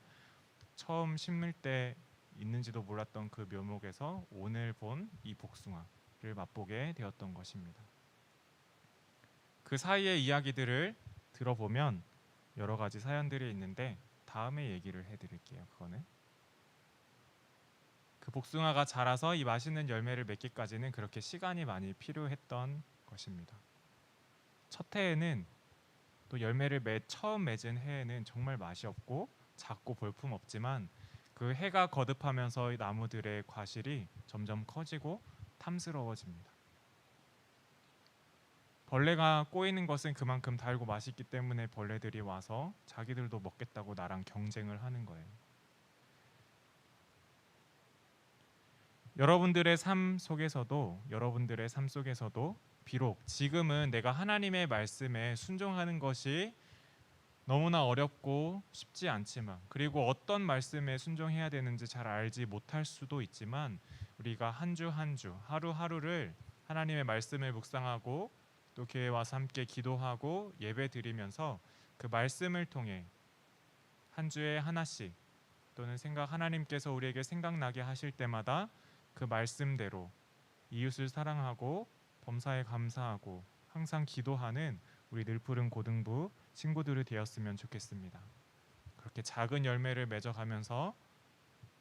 처음 심을 때 있는지도 몰랐던 그 묘목에서 오늘 본 이 복숭아를 맛보게 되었던 것입니다. 그 사이의 이야기들을 들어보면 여러 가지 사연들이 있는데 다음에 얘기를 해드릴게요. 그거는 그 복숭아가 자라서 이 맛있는 열매를 맺기까지는 그렇게 시간이 많이 필요했던 것입니다. 첫 해에는 또 열매를 처음 맺은 해에는 정말 맛이 없고 작고 볼품 없지만 그 해가 거듭하면서 나무들의 과실이 점점 커지고 탐스러워집니다. 벌레가 꼬이는 것은 그만큼 달고 맛있기 때문에 벌레들이 와서 자기들도 먹겠다고 나랑 경쟁을 하는 거예요. 여러분들의 삶 속에서도 비록 지금은 내가 하나님의 말씀에 순종하는 것이 너무나 어렵고 쉽지 않지만, 그리고 어떤 말씀에 순종해야 되는지 잘 알지 못할 수도 있지만, 우리가 한 주 한 주 하루하루를 하나님의 말씀을 묵상하고 또 교회에 와서 함께 기도하고 예배 드리면서 그 말씀을 통해 한 주에 하나씩, 또는 하나님께서 우리에게 생각나게 하실 때마다 그 말씀대로 이웃을 사랑하고 범사에 감사하고 항상 기도하는 우리 늘푸른 고등부 친구들이 되었으면 좋겠습니다. 그렇게 작은 열매를 맺어가면서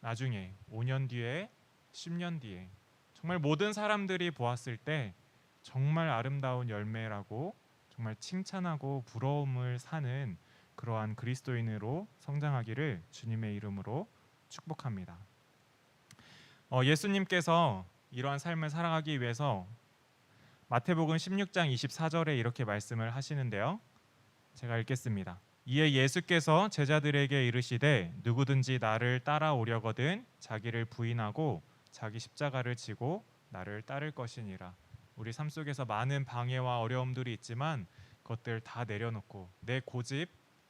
나중에 5년 뒤에 10년 뒤에 정말 모든 사람들이 보았을 때 정말 아름다운 열매라고 정말 칭찬하고 부러움을 사는 그러한 그리스도인으로 성장하기를 주님의 이름으로 축복합니다. 예수님께서 이러한 삶을 살아가기 위해서 마태복음 16장 24절에 이렇게 말씀을 하시는데요. 제가 읽겠습니다. 이에 예수께서 제자들에게 이르시되 누구든지 나를 따라오려거든 자기를 부인하고 자기 십자가를 지고 나를 따를 것이니라. 우리 삶 속에서 많은 방해와 어려움들이 있지만 그것들 다 내려놓고 내 고집,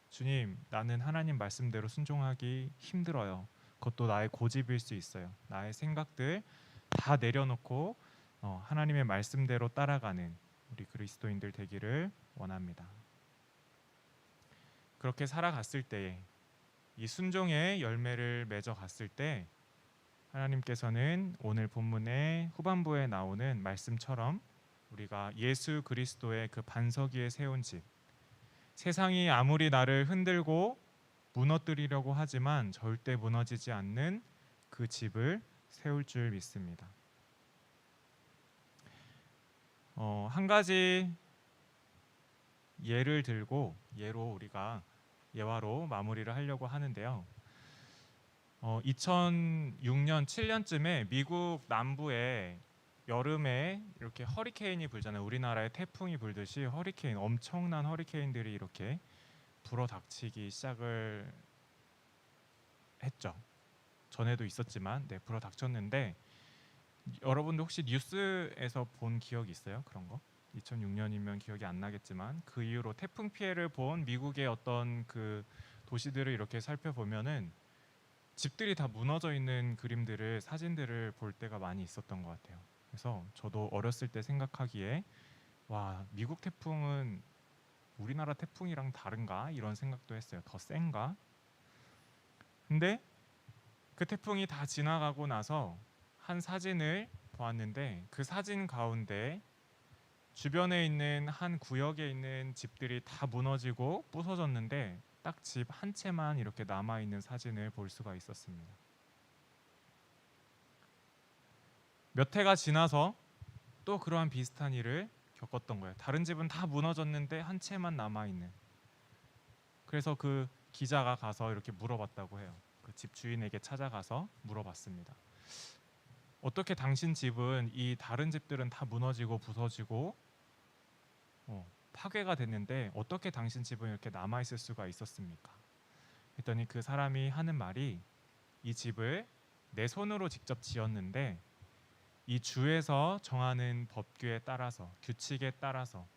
주님 나는 하나님 말씀대로 순종하기 힘들어요. 그것도 나의 고집일 수 있어요. 나의 생각들 다 내려놓고 하나님의 말씀대로 따라가는 우리 그리스도인들 되기를 원합니다. 그렇게 살아갔을 때에 이 순종의 열매를 맺어갔을 때 하나님께서는 오늘 본문의 후반부에 나오는 말씀처럼 우리가 예수 그리스도의 그 반석 위에 세운 집, 세상이 아무리 나를 흔들고 무너뜨리려고 하지만 절대 무너지지 않는 그 집을 세울 줄 믿습니다. 한 가지 예를 들고 우리가 예화로 마무리를 하려고 하는데요. 2006년 7년쯤에 미국 남부에 여름에 이렇게 허리케인이 불잖아요. 우리나라에 태풍이 불듯이 허리케인, 엄청난 허리케인들이 이렇게 불어닥치기 시작을 했죠. 전에도 있었지만 불어닥쳤는데 여러분들 혹시 뉴스에서 본 기억이 있어요? 그런 거? 2006년이면 기억이 안 나겠지만 그 이후로 태풍 피해를 본 미국의 어떤 그 도시들을 이렇게 살펴보면은 집들이 다 무너져 있는 그림들을 사진들을 볼 때가 많이 있었던 것 같아요. 그래서 저도 어렸을 때 생각하기에 와 미국 태풍은 우리나라 태풍이랑 다른가 이런 생각도 했어요. 더 센가? 근데 그 태풍이 다 지나가고 나서 한 사진을 보았는데 그 사진 가운데 주변에 있는 한 구역에 있는 집들이 다 무너지고 부서졌는데 딱 집 한 채만 이렇게 남아있는 사진을 볼 수가 있었습니다. 몇 해가 지나서 또 그러한 비슷한 일을 겪었던 거예요. 다른 집은 다 무너졌는데 한 채만 남아있는. 그래서 그 기자가 가서 이렇게 물어봤다고 해요. 그 집 주인에게 찾아가서 물어봤습니다. 어떻게 당신 집은 이 다른 집들은 다 무너지고 부서지고 파괴가 됐는데 어떻게 당신 집은 이렇게 남아있을 수가 있었습니까? 했더니 그 사람이 하는 말이 이 집을 내 손으로 직접 지었는데 이 주에서 정하는 법규에 따라서 규칙에 따라서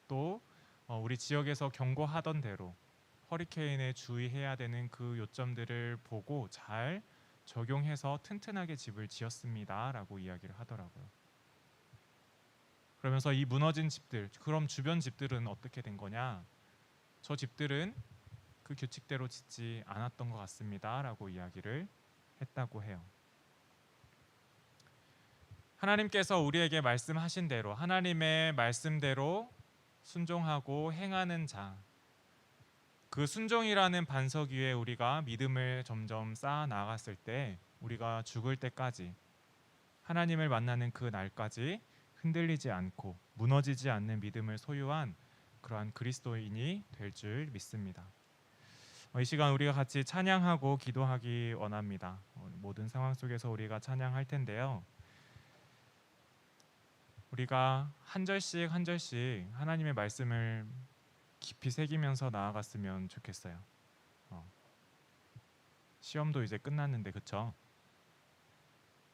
또 우리 지역에서 경고하던 대로 허리케인에 주의해야 되는 그 요점들을 보고 잘 적용해서 튼튼하게 집을 지었습니다 라고 이야기를 하더라고요. 그러면서 이 무너진 집들, 그럼 주변 집들은 어떻게 된 거냐? 저 집들은 그 규칙대로 짓지 않았던 것 같습니다 라고 이야기를 했다고 해요. 하나님께서 우리에게 말씀하신 대로 하나님의 말씀대로 순종하고 행하는 자, 그 순종이라는 반석 위에 우리가 믿음을 점점 쌓아 나갔을 때 우리가 죽을 때까지 하나님을 만나는 그 날까지 흔들리지 않고 무너지지 않는 믿음을 소유한 그러한 그리스도인이 될 줄 믿습니다. 이 시간 우리가 같이 찬양하고 기도하기 원합니다. 모든 상황 속에서 우리가 찬양할 텐데요. 우리가 한 절씩 한 절씩 하나님의 말씀을 깊이 새기면서 나아갔으면 좋겠어요. 시험도 이제 끝났는데 그쵸?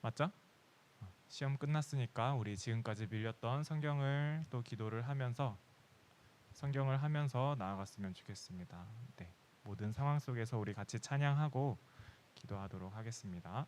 맞죠? 시험 끝났으니까 우리 지금까지 밀렸던 성경을 또 기도를 하면서 성경을 하면서 나아갔으면 좋겠습니다. 네, 모든 상황 속에서 우리 같이 찬양하고 기도하도록 하겠습니다.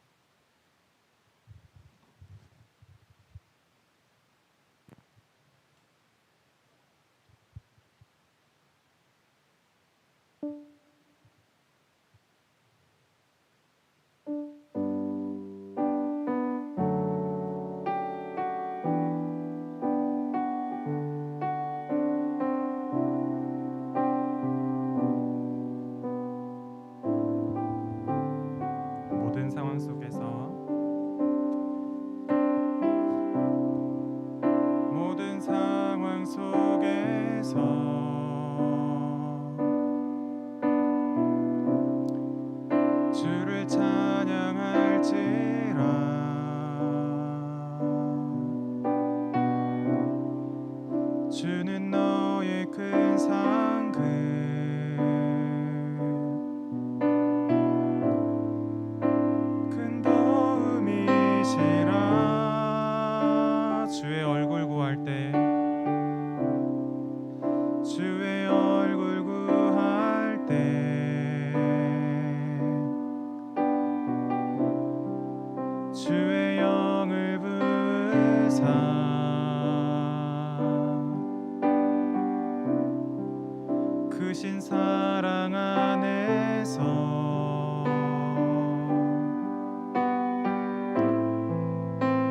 크신 사랑 안에서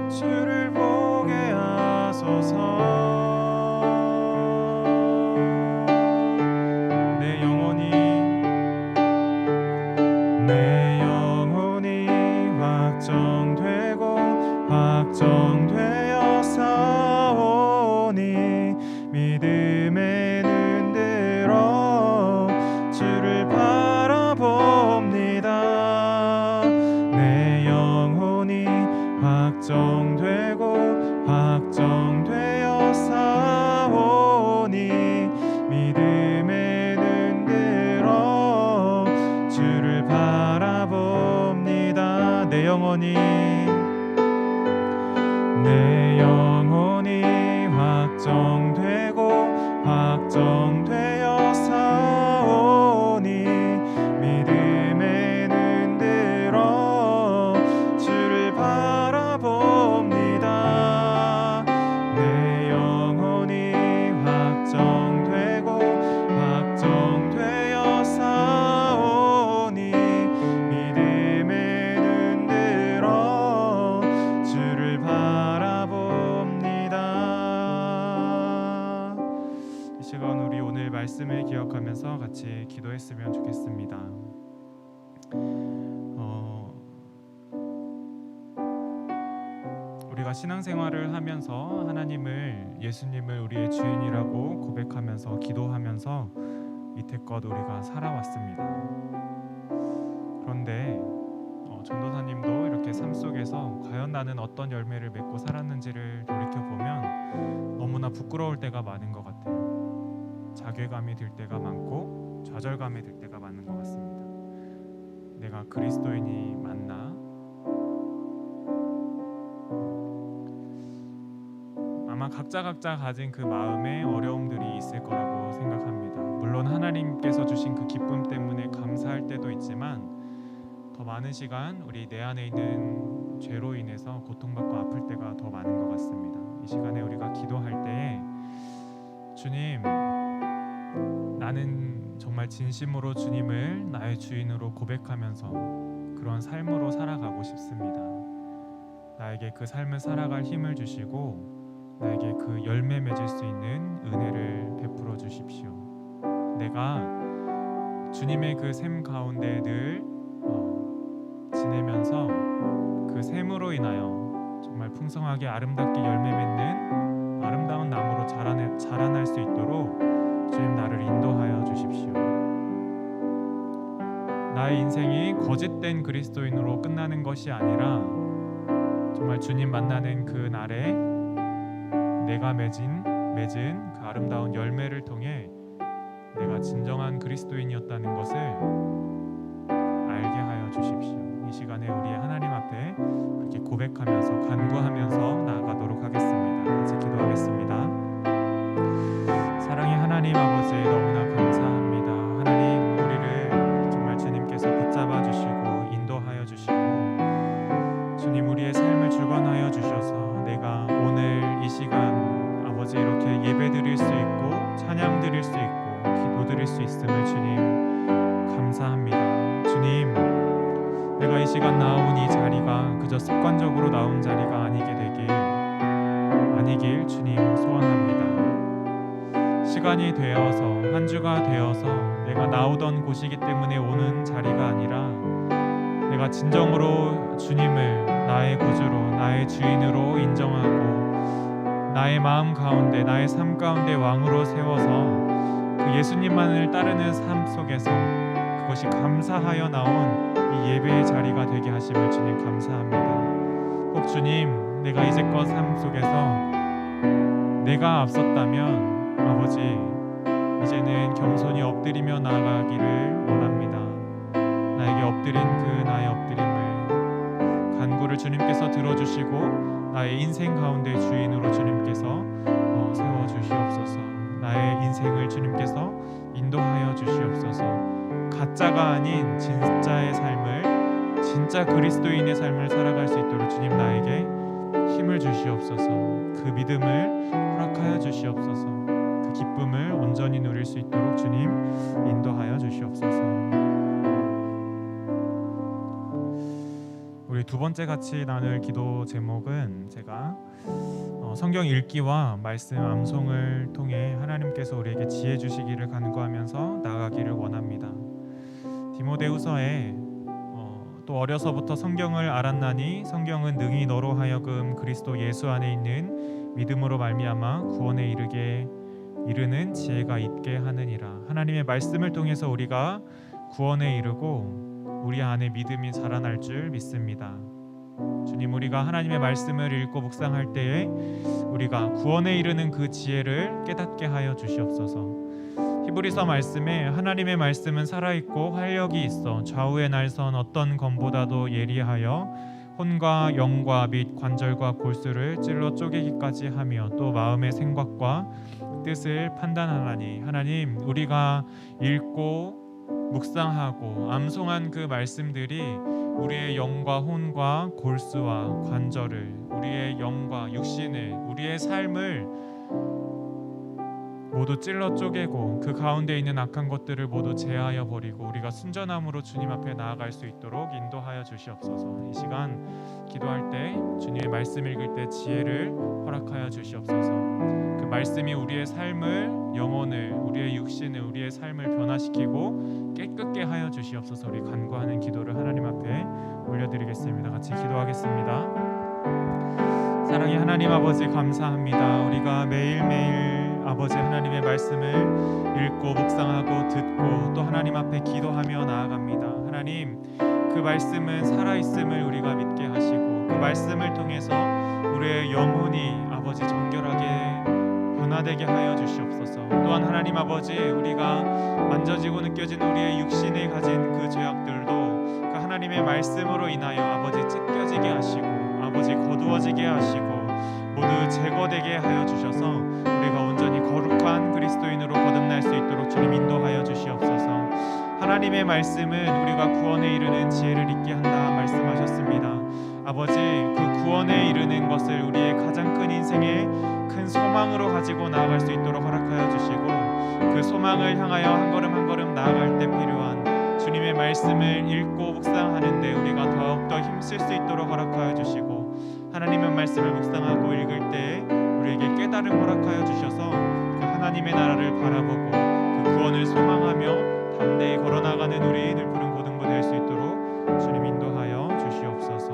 주를 보게 하소서. 내 영혼이 확정되어 싸우니 믿음에는 들어 주를 바라봅니다. 내 영혼이 확정되어 싸우니 믿음에는 들어 주를 바라봅니다. 내 영혼이 확정되어 싸우니 믿음에는 들어 주를 바라봅니다. 내 영혼이 확정되어 싸우니 믿음에는 들어 주를 바라봅니다. 이 시간 우리 오늘 말씀을 기억하면서 같이 기도했으면 좋겠습니다. 우리가 신앙생활을 하면서 예수님을 우리의 주인이라고 고백하면서 기도하면서 이태껏 우리가 살아왔습니다. 그런데 전도사님도 이렇게 삶 속에서 과연 나는 어떤 열매를 맺고 살았는지를 돌이켜보면 너무나 부끄러울 때가 많은 것 같아요. 자괴감이 들 때가 많고 좌절감이 들 때가 많은 것 같습니다. 내가 그리스도인이 맞나? 아마 각자 가진 그 마음에 어려움들이 있을 거라고 생각합니다. 물론 하나님께서 주신 그 기쁨 때문에 감사할 때도 있지만 더 많은 시간 우리 내 안에 있는 죄로 인해서 고통받고 아플 때가 더 많은 것 같습니다. 이 시간에 우리가 기도할 때에 주님, 나는 정말 진심으로 주님을 나의 주인으로 고백하면서 그런 삶으로 살아가고 싶습니다. 나에게 그 삶을 살아갈 힘을 주시고 나에게 그 열매 맺을 수 있는 은혜를 베풀어 주십시오. 내가 주님의 그 샘 가운데 늘 지내면서 그 샘으로 인하여 정말 풍성하게 아름답게 열매 맺는 아름다운 나무로 자라날 수 있도록 주님 나를 인도하여 주십시오. 나의 인생이 거짓된 그리스도인으로 끝나는 것이 아니라 정말 주님 만나는 그 날에 내가 맺은 그 아름다운 열매를 통해 내가 진정한 그리스도인이었다는 것을 알게 하여 주십시오. 이 시간에 우리의 하나님 앞에 그렇게 고백하면서 간구하면서 나아가도록 하겠습니다. 같이 기도하겠습니다. 사랑의 하나님 아버지, 너무나 감사합니다. 하나님, 우리를 정말 주님께서 붙잡아 주시고 인도하여 주시고 주님, 우리의 삶을 주관하여 주셔서 내가 오늘 이 시간 아버지 이렇게 예배 드릴 수 있고 찬양 드릴 수 있고 기도 드릴 수 있음을 주님 감사합니다. 주님, 내가 이 시간 나온 이 자리가 그저 습관적으로 나온 자리가 아니길 주님 소원합니다. 시간이 되어서 한 주가 되어서 내가 나오던 곳이기 때문에 오는 자리가 아니라 내가 진정으로 주님을 나의 구주로 나의 주인으로 인정하고 나의 마음 가운데 나의 삶 가운데 왕으로 세워서 그 예수님만을 따르는 삶 속에서 그것이 감사하여 나온 이 예배의 자리가 되게 하심을 주님 감사합니다. 혹 주님, 내가 이제껏 삶 속에서 내가 앞섰다면 아버지 이제는 겸손히 엎드리며 나아가기를 원합니다. 나에게 엎드린 그 나의 엎드림을 간구를 주님께서 들어주시고 나의 인생 가운데 주인으로 주님께서 세워주시옵소서. 나의 인생을 주님께서 인도하여 주시옵소서. 가짜가 아닌 진짜의 삶을, 진짜 그리스도인의 삶을 살아갈 수 있도록 주님 나에게 힘을 주시옵소서. 그 믿음을 허락하여 주시옵소서. 그 그 기쁨을 온전히 누릴 수 있도록 주님 인도하여 주시옵소서. 우리 두 번째 같이 나눌 기도 제목은 제가 성경 읽기와 말씀 암송을 통해 하나님께서 우리에게 지혜 주시기를 간구하면서 나아가기를 원합니다. 디모데후서에 또 어려서부터 성경을 알았나니 성경은 능히 너로 하여금 그리스도 예수 안에 있는 믿음으로 말미암아 구원에 이르는 지혜가 있게 하느니라. 하나님의 말씀을 통해서 우리가 구원에 이르고 우리 안에 믿음이 자라날 줄 믿습니다. 주님, 우리가 하나님의 말씀을 읽고 묵상할 때에 우리가 구원에 이르는 그 지혜를 깨닫게 하여 주시옵소서. 히브리서 말씀에 하나님의 말씀은 살아있고 활력이 있어 좌우의 날선 어떤 검보다도 예리하여 혼과 영과 및 관절과 골수를 찔러 쪼개기까지 하며 또 마음의 생각과 뜻을 판단하나니. 하나님, 우리가 읽고 묵상하고 암송한 그 말씀들이 우리의 영과 혼과 골수와 관절을, 우리의 영과 육신을, 우리의 삶을 모두 찔러 쪼개고 그 가운데 있는 악한 것들을 모두 제하여 버리고 우리가 순전함으로 주님 앞에 나아갈 수 있도록 인도하여 주시옵소서. 이 시간 기도할 때 주님의 말씀 읽을 때 지혜를 허락하여 주시옵소서. 그 말씀이 우리의 삶을, 영혼을, 우리의 육신을, 우리의 삶을 변화시키고 깨끗게 하여 주시옵소서. 우리 간구하는 기도를 하나님 앞에 올려드리겠습니다. 같이 기도하겠습니다. 사랑의 하나님 아버지, 감사합니다. 우리가 매일매일 아버지 하나님의 말씀을 읽고 묵상하고 듣고 또 하나님 앞에 기도하며 나아갑니다. 하나님, 그 말씀은 살아있음을 우리가 믿게 하시고 그 말씀을 통해서 우리의 영혼이 아버지 정결하게 변화되게 하여 주시옵소서. 또한 하나님 아버지, 우리가 만져지고 느껴진 우리의 육신에 가진 그 죄악들도 그 하나님의 말씀으로 인하여 아버지 찢겨지게 하시고 아버지 거두어지게 하시고 모두 제거되게 하여 주셔서 우리가 온전히 거룩한 그리스도인으로 거듭날 수 있도록 주님 인도하여 주시옵소서. 하나님의 말씀은 우리가 구원에 이르는 지혜를 있게 한다 말씀하셨습니다. 아버지, 그 구원에 이르는 것을 우리의 가장 큰 인생의 큰 소망으로 가지고 나아갈 수 있도록 허락하여 주시고 그 소망을 향하여 한 걸음 한 걸음 나아갈 때 필요한 주님의 말씀을 읽고 묵상하는데 우리가 더욱더 힘쓸 수 있도록 허락하여 주시고 하나님의 말씀을 묵상하고 읽을 때 우리에게 깨달음 허락하여 주셔서 그 하나님의 나라를 바라보고 그 구원을 소망하며 담대히 걸어나가는 우리 늘푸른 고등부 될 수 있도록 주님 인도하여 주시옵소서.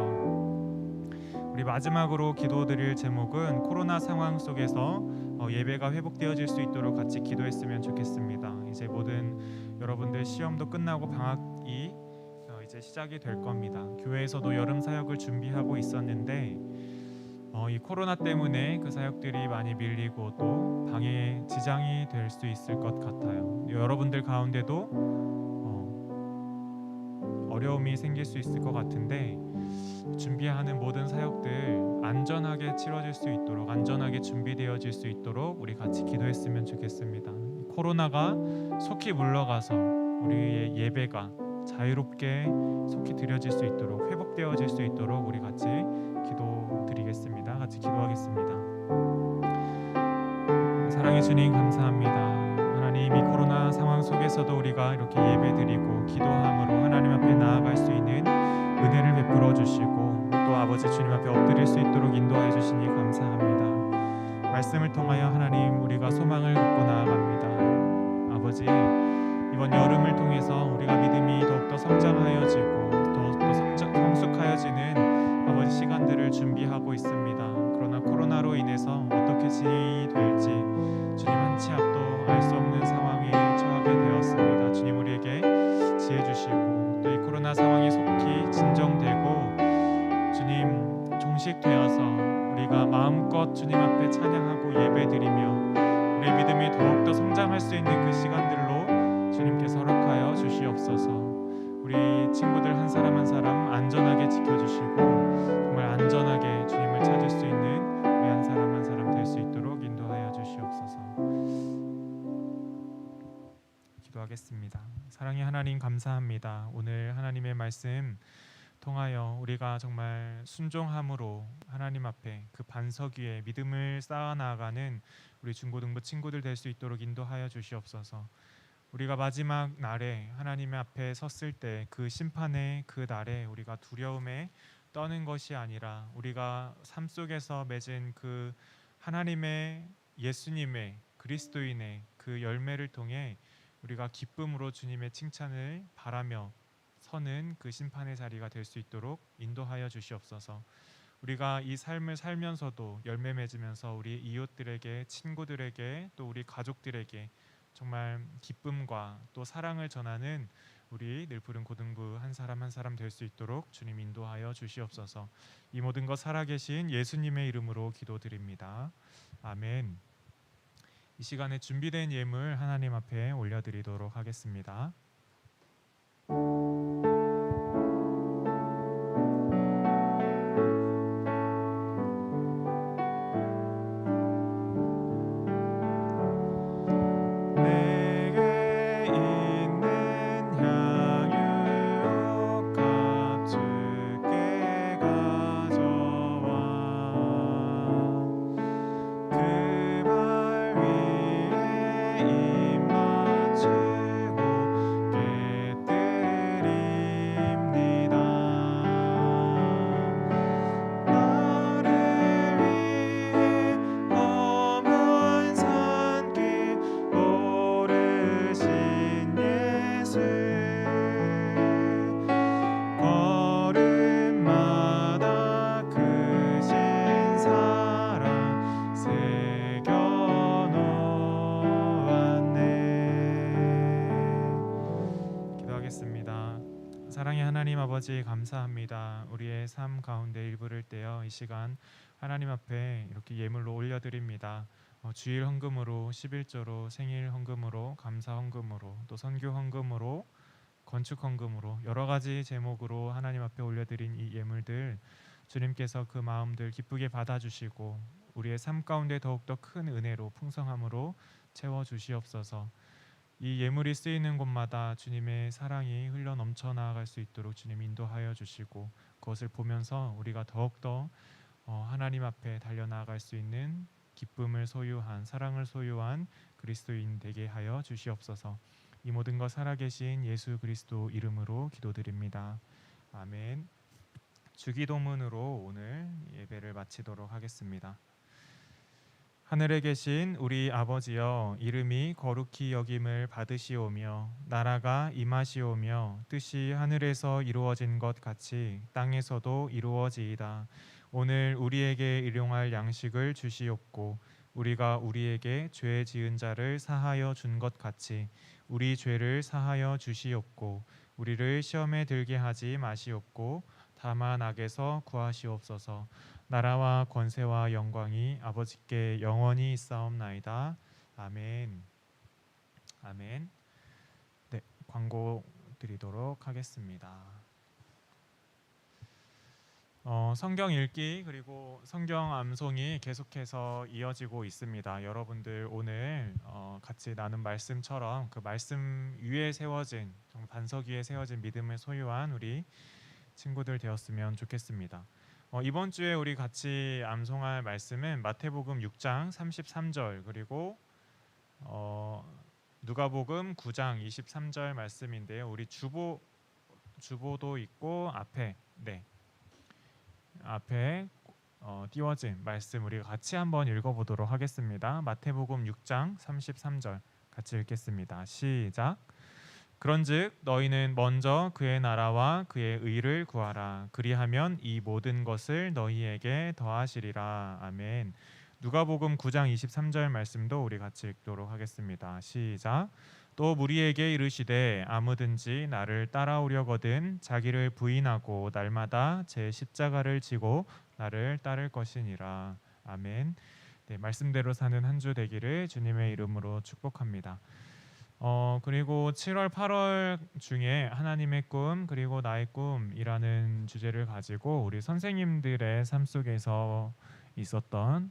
우리 마지막으로 기도드릴 제목은 코로나 상황 속에서 예배가 회복되어질 수 있도록 같이 기도했으면 좋겠습니다. 이제 모든 여러분들 시험도 끝나고 방학이 이제 시작이 될 겁니다. 교회에서도 여름 사역을 준비하고 있었는데 이 코로나 때문에 그 사역들이 많이 밀리고 또 방해에 지장이 될 수 있을 것 같아요. 여러분들 가운데도 어려움이 생길 수 있을 것 같은데 준비하는 모든 사역들 안전하게 치러질 수 있도록, 안전하게 준비되어질 수 있도록 우리 같이 기도했으면 좋겠습니다. 코로나가 속히 물러가서 우리의 예배가 자유롭게 속히 드려질 수 있도록, 회복되어질 수 있도록 우리 같이 기도드리겠습니다. 같이 기도하겠습니다. 사랑의 주님, 감사합니다. 하나님, 이 코로나 상황 속에서도 우리가 이렇게 예배드리고 기도함으로 하나님 앞에 나아갈 수 있는 은혜를 베풀어 주시고 또 아버지 주님 앞에 엎드릴 수 있도록 인도해 주시니 감사합니다. 말씀을 통하여 하나님, 우리가 소망을 갖고 나아갑니다. 아버지, 이번 여름을 통해서 우리가 믿음이 더욱더 성장하여지고 더욱더 성숙하여지는 아버지 시간들을 준비하고 있습니다. 그러나 코로나로 인해서 어떻게 진행이 될지 주님 한 치 앞도 알 수 없는 상황에 처하게 되었습니다. 주님, 우리에게 지혜 주시고 또 이 코로나 상황이 속히 진정되고 주님 종식되어서 우리가 마음껏 주님 앞에 찬양하고 예배드리며 우리의 믿음이 더욱더 성장할 수 있는 그 시간들로 주님께서 허락하여 주시옵소서. 우리 친구들 한 사람 한 사람 안전하게 지켜주시고 정말 안전하게 주님을 찾을 수 있는 우리 한 사람 한 사람 될 수 있도록 인도하여 주시옵소서. 기도하겠습니다. 사랑의 하나님, 감사합니다. 오늘 하나님의 말씀 통하여 우리가 정말 순종함으로 하나님 앞에 그 반석 위에 믿음을 쌓아 나아가는 우리 중고등부 친구들 될 수 있도록 인도하여 주시옵소서. 우리가 마지막 날에 하나님 앞에 섰을 때 그 심판의 그 날에 우리가 두려움에 떠는 것이 아니라 우리가 삶 속에서 맺은 그 하나님의 예수님의 그리스도인의 그 열매를 통해 우리가 기쁨으로 주님의 칭찬을 바라며 서는 그 심판의 자리가 될 수 있도록 인도하여 주시옵소서. 우리가 이 삶을 살면서도 열매 맺으면서 우리 이웃들에게, 친구들에게, 또 우리 가족들에게 정말 기쁨과 또 사랑을 전하는 우리 늘푸른 고등부 한 사람 한 사람 될 수 있도록 주님 인도하여 주시옵소서. 이 모든 것 살아계신 예수님의 이름으로 기도드립니다. 아멘. 이 시간에 준비된 예물 하나님 앞에 올려드리도록 하겠습니다. 내게 있는 향유 값주께 가져와 그 발 위에 입 맞추고 깨뜨립니다. 나를 위해 험한 산길 오르신 예수 걸음마다 크신 사랑 새겨놓았네. 기도하겠습니다. 사랑의 하나님 아버지 감사합니다. 우리의 삶 가운데 일부를 떼어 이 시간 하나님 앞에 이렇게 예물로 올려드립니다. 주일 헌금으로, 11조로, 생일 헌금으로, 감사 헌금으로, 또 선교 헌금으로, 건축 헌금으로 여러 가지 제목으로 하나님 앞에 올려드린 이 예물들 주님께서 그 마음들 기쁘게 받아주시고 우리의 삶 가운데 더욱더 큰 은혜로 풍성함으로 채워주시옵소서. 이 예물이 쓰이는 곳마다 주님의 사랑이 흘러 넘쳐 나아갈 수 있도록 주님 인도하여 주시고 그것을 보면서 우리가 더욱더 하나님 앞에 달려나아갈 수 있는 기쁨을 소유한 사랑을 소유한 그리스도인 되게 하여 주시옵소서. 이 모든 것 살아계신 예수 그리스도 이름으로 기도드립니다. 아멘. 주기도문으로 오늘 예배를 마치도록 하겠습니다. 하늘에 계신 우리 아버지여, 이름이 거룩히 여김을 받으시오며 나라가 임하시오며 뜻이 하늘에서 이루어진 것 같이 땅에서도 이루어지이다. 오늘 우리에게 일용할 양식을 주시옵고 우리가 우리에게 죄 지은 자를 사하여 준 것 같이 우리 죄를 사하여 주시옵고 우리를 시험에 들게 하지 마시옵고 다만 악에서 구하시옵소서. 나라와 권세와 영광이 아버지께 영원히 있사옵나이다. 아멘. 아멘. 네, 광고 드리도록 하겠습니다. 성경 읽기 그리고 성경 암송이 계속해서 이어지고 있습니다. 여러분들 오늘 같이 나눈 말씀처럼 그 말씀 위에 세워진 반석 위에 세워진 믿음을 소유한 우리 친구들 되었으면 좋겠습니다. 이번 주에 우리 같이 암송할 말씀은 마태복음 6장 33절 그리고 누가복음 9장 23절 말씀인데요. 우리 주보도 있고 앞에 띄워진 말씀 우리가 같이 한번 읽어보도록 하겠습니다. 마태복음 6장 33절 같이 읽겠습니다. 시작. 그런즉 너희는 먼저 그의 나라와 그의 의를 구하라. 그리하면 이 모든 것을 너희에게 더하시리라. 아멘. 누가복음 9장 23절 말씀도 우리 같이 읽도록 하겠습니다. 시작. 또 무리에게 이르시되 아무든지 나를 따라오려거든 자기를 부인하고 날마다 제 십자가를 지고 나를 따를 것이니라. 아멘. 네, 말씀대로 사는 한 주 되기를 주님의 이름으로 축복합니다. 그리고 7월 8월 중에 하나님의 꿈 그리고 나의 꿈이라는 주제를 가지고 우리 선생님들의 삶 속에서 있었던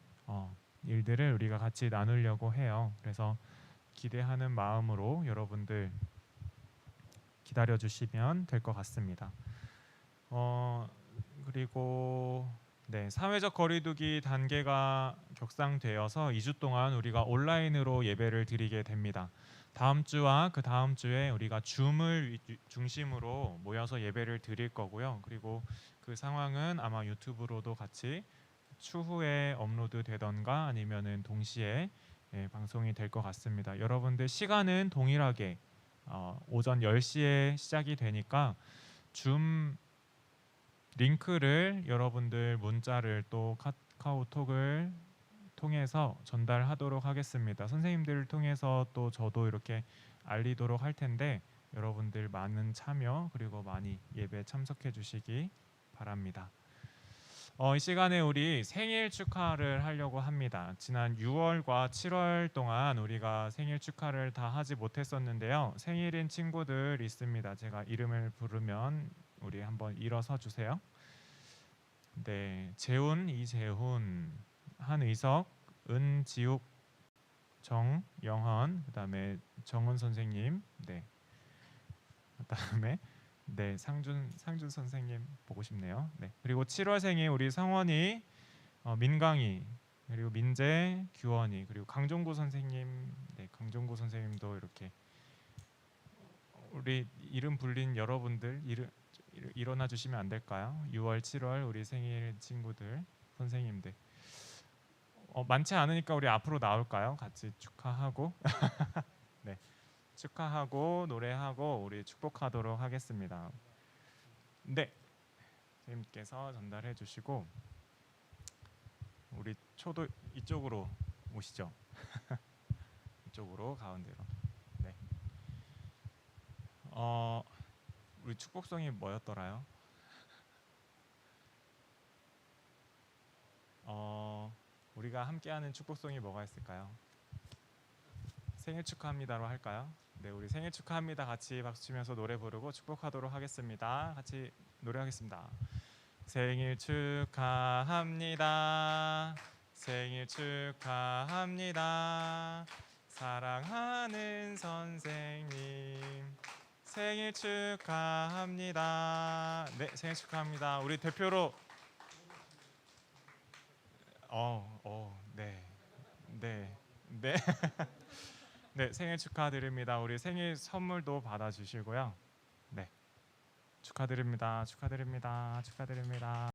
일들을 우리가 같이 나누려고 해요. 그래서 기대하는 마음으로 여러분들 기다려 주시면 될 것 같습니다. 그리고 네, 사회적 거리두기 단계가 격상되어서 2주 동안 우리가 온라인으로 예배를 드리게 됩니다. 다음 주와 그 다음 주에 우리가 줌을 중심으로 모여서 예배를 드릴 거고요. 그리고 그 상황은 아마 유튜브로도 같이 추후에 업로드 되던가 아니면은 동시에 방송이 될 것 같습니다. 여러분들 시간은 동일하게 오전 10시에 시작이 되니까 줌 링크를 여러분들 문자를 또 카카오톡을 통해서 전달하도록 하겠습니다. 선생님들을 통해서 또 저도 이렇게 알리도록 할 텐데 여러분들 많은 참여 그리고 많이 예배 참석해 주시기 바랍니다. 이 시간에 우리 생일 축하를 하려고 합니다. 지난 6월과 7월 동안 우리가 생일 축하를 다 하지 못했었는데요. 생일인 친구들 있습니다. 제가 이름을 부르면 우리 한번 일어서 주세요. 네, 재훈, 이재훈, 한의석, 은지욱, 정영헌, 그다음에 정은 선생님, 네, 그다음에 네, 상준 선생님 보고 싶네요. 네, 그리고 7월생이 우리 성원이, 민강이, 그리고 민재, 규원이, 그리고 강종구 선생님, 네, 강종구 선생님도 이렇게 우리 이름 불린 여러분들 일어나 주시면 안 될까요? 6월, 7월 우리 생일 친구들, 선생님들. 많지 않으니까 우리 앞으로 나올까요? 같이 축하하고 네, 축하하고 노래하고 우리 축복하도록 하겠습니다. 네, 선생님께서 전달해 주시고 우리 초도 이쪽으로 오시죠. 이쪽으로 가운데로. 네. 우리 축복성이 뭐였더라요? 우리가 함께하는 축복성이 뭐가 있을까요? 생일 축하합니다로 할까요? 네, 우리 생일 축하합니다 같이 박수 치면서 노래 부르고 축복하도록 하겠습니다. 같이 노래하겠습니다. 생일 축하합니다. 생일 축하합니다. 사랑하는 선생님 생일 축하합니다. 네, 생일 축하합니다. 우리 대표로 네, 네, 네, 네, 생일 축하드립니다. 우리 생일 선물도 받아주시고요. 네, 축하드립니다. 축하드립니다. 축하드립니다.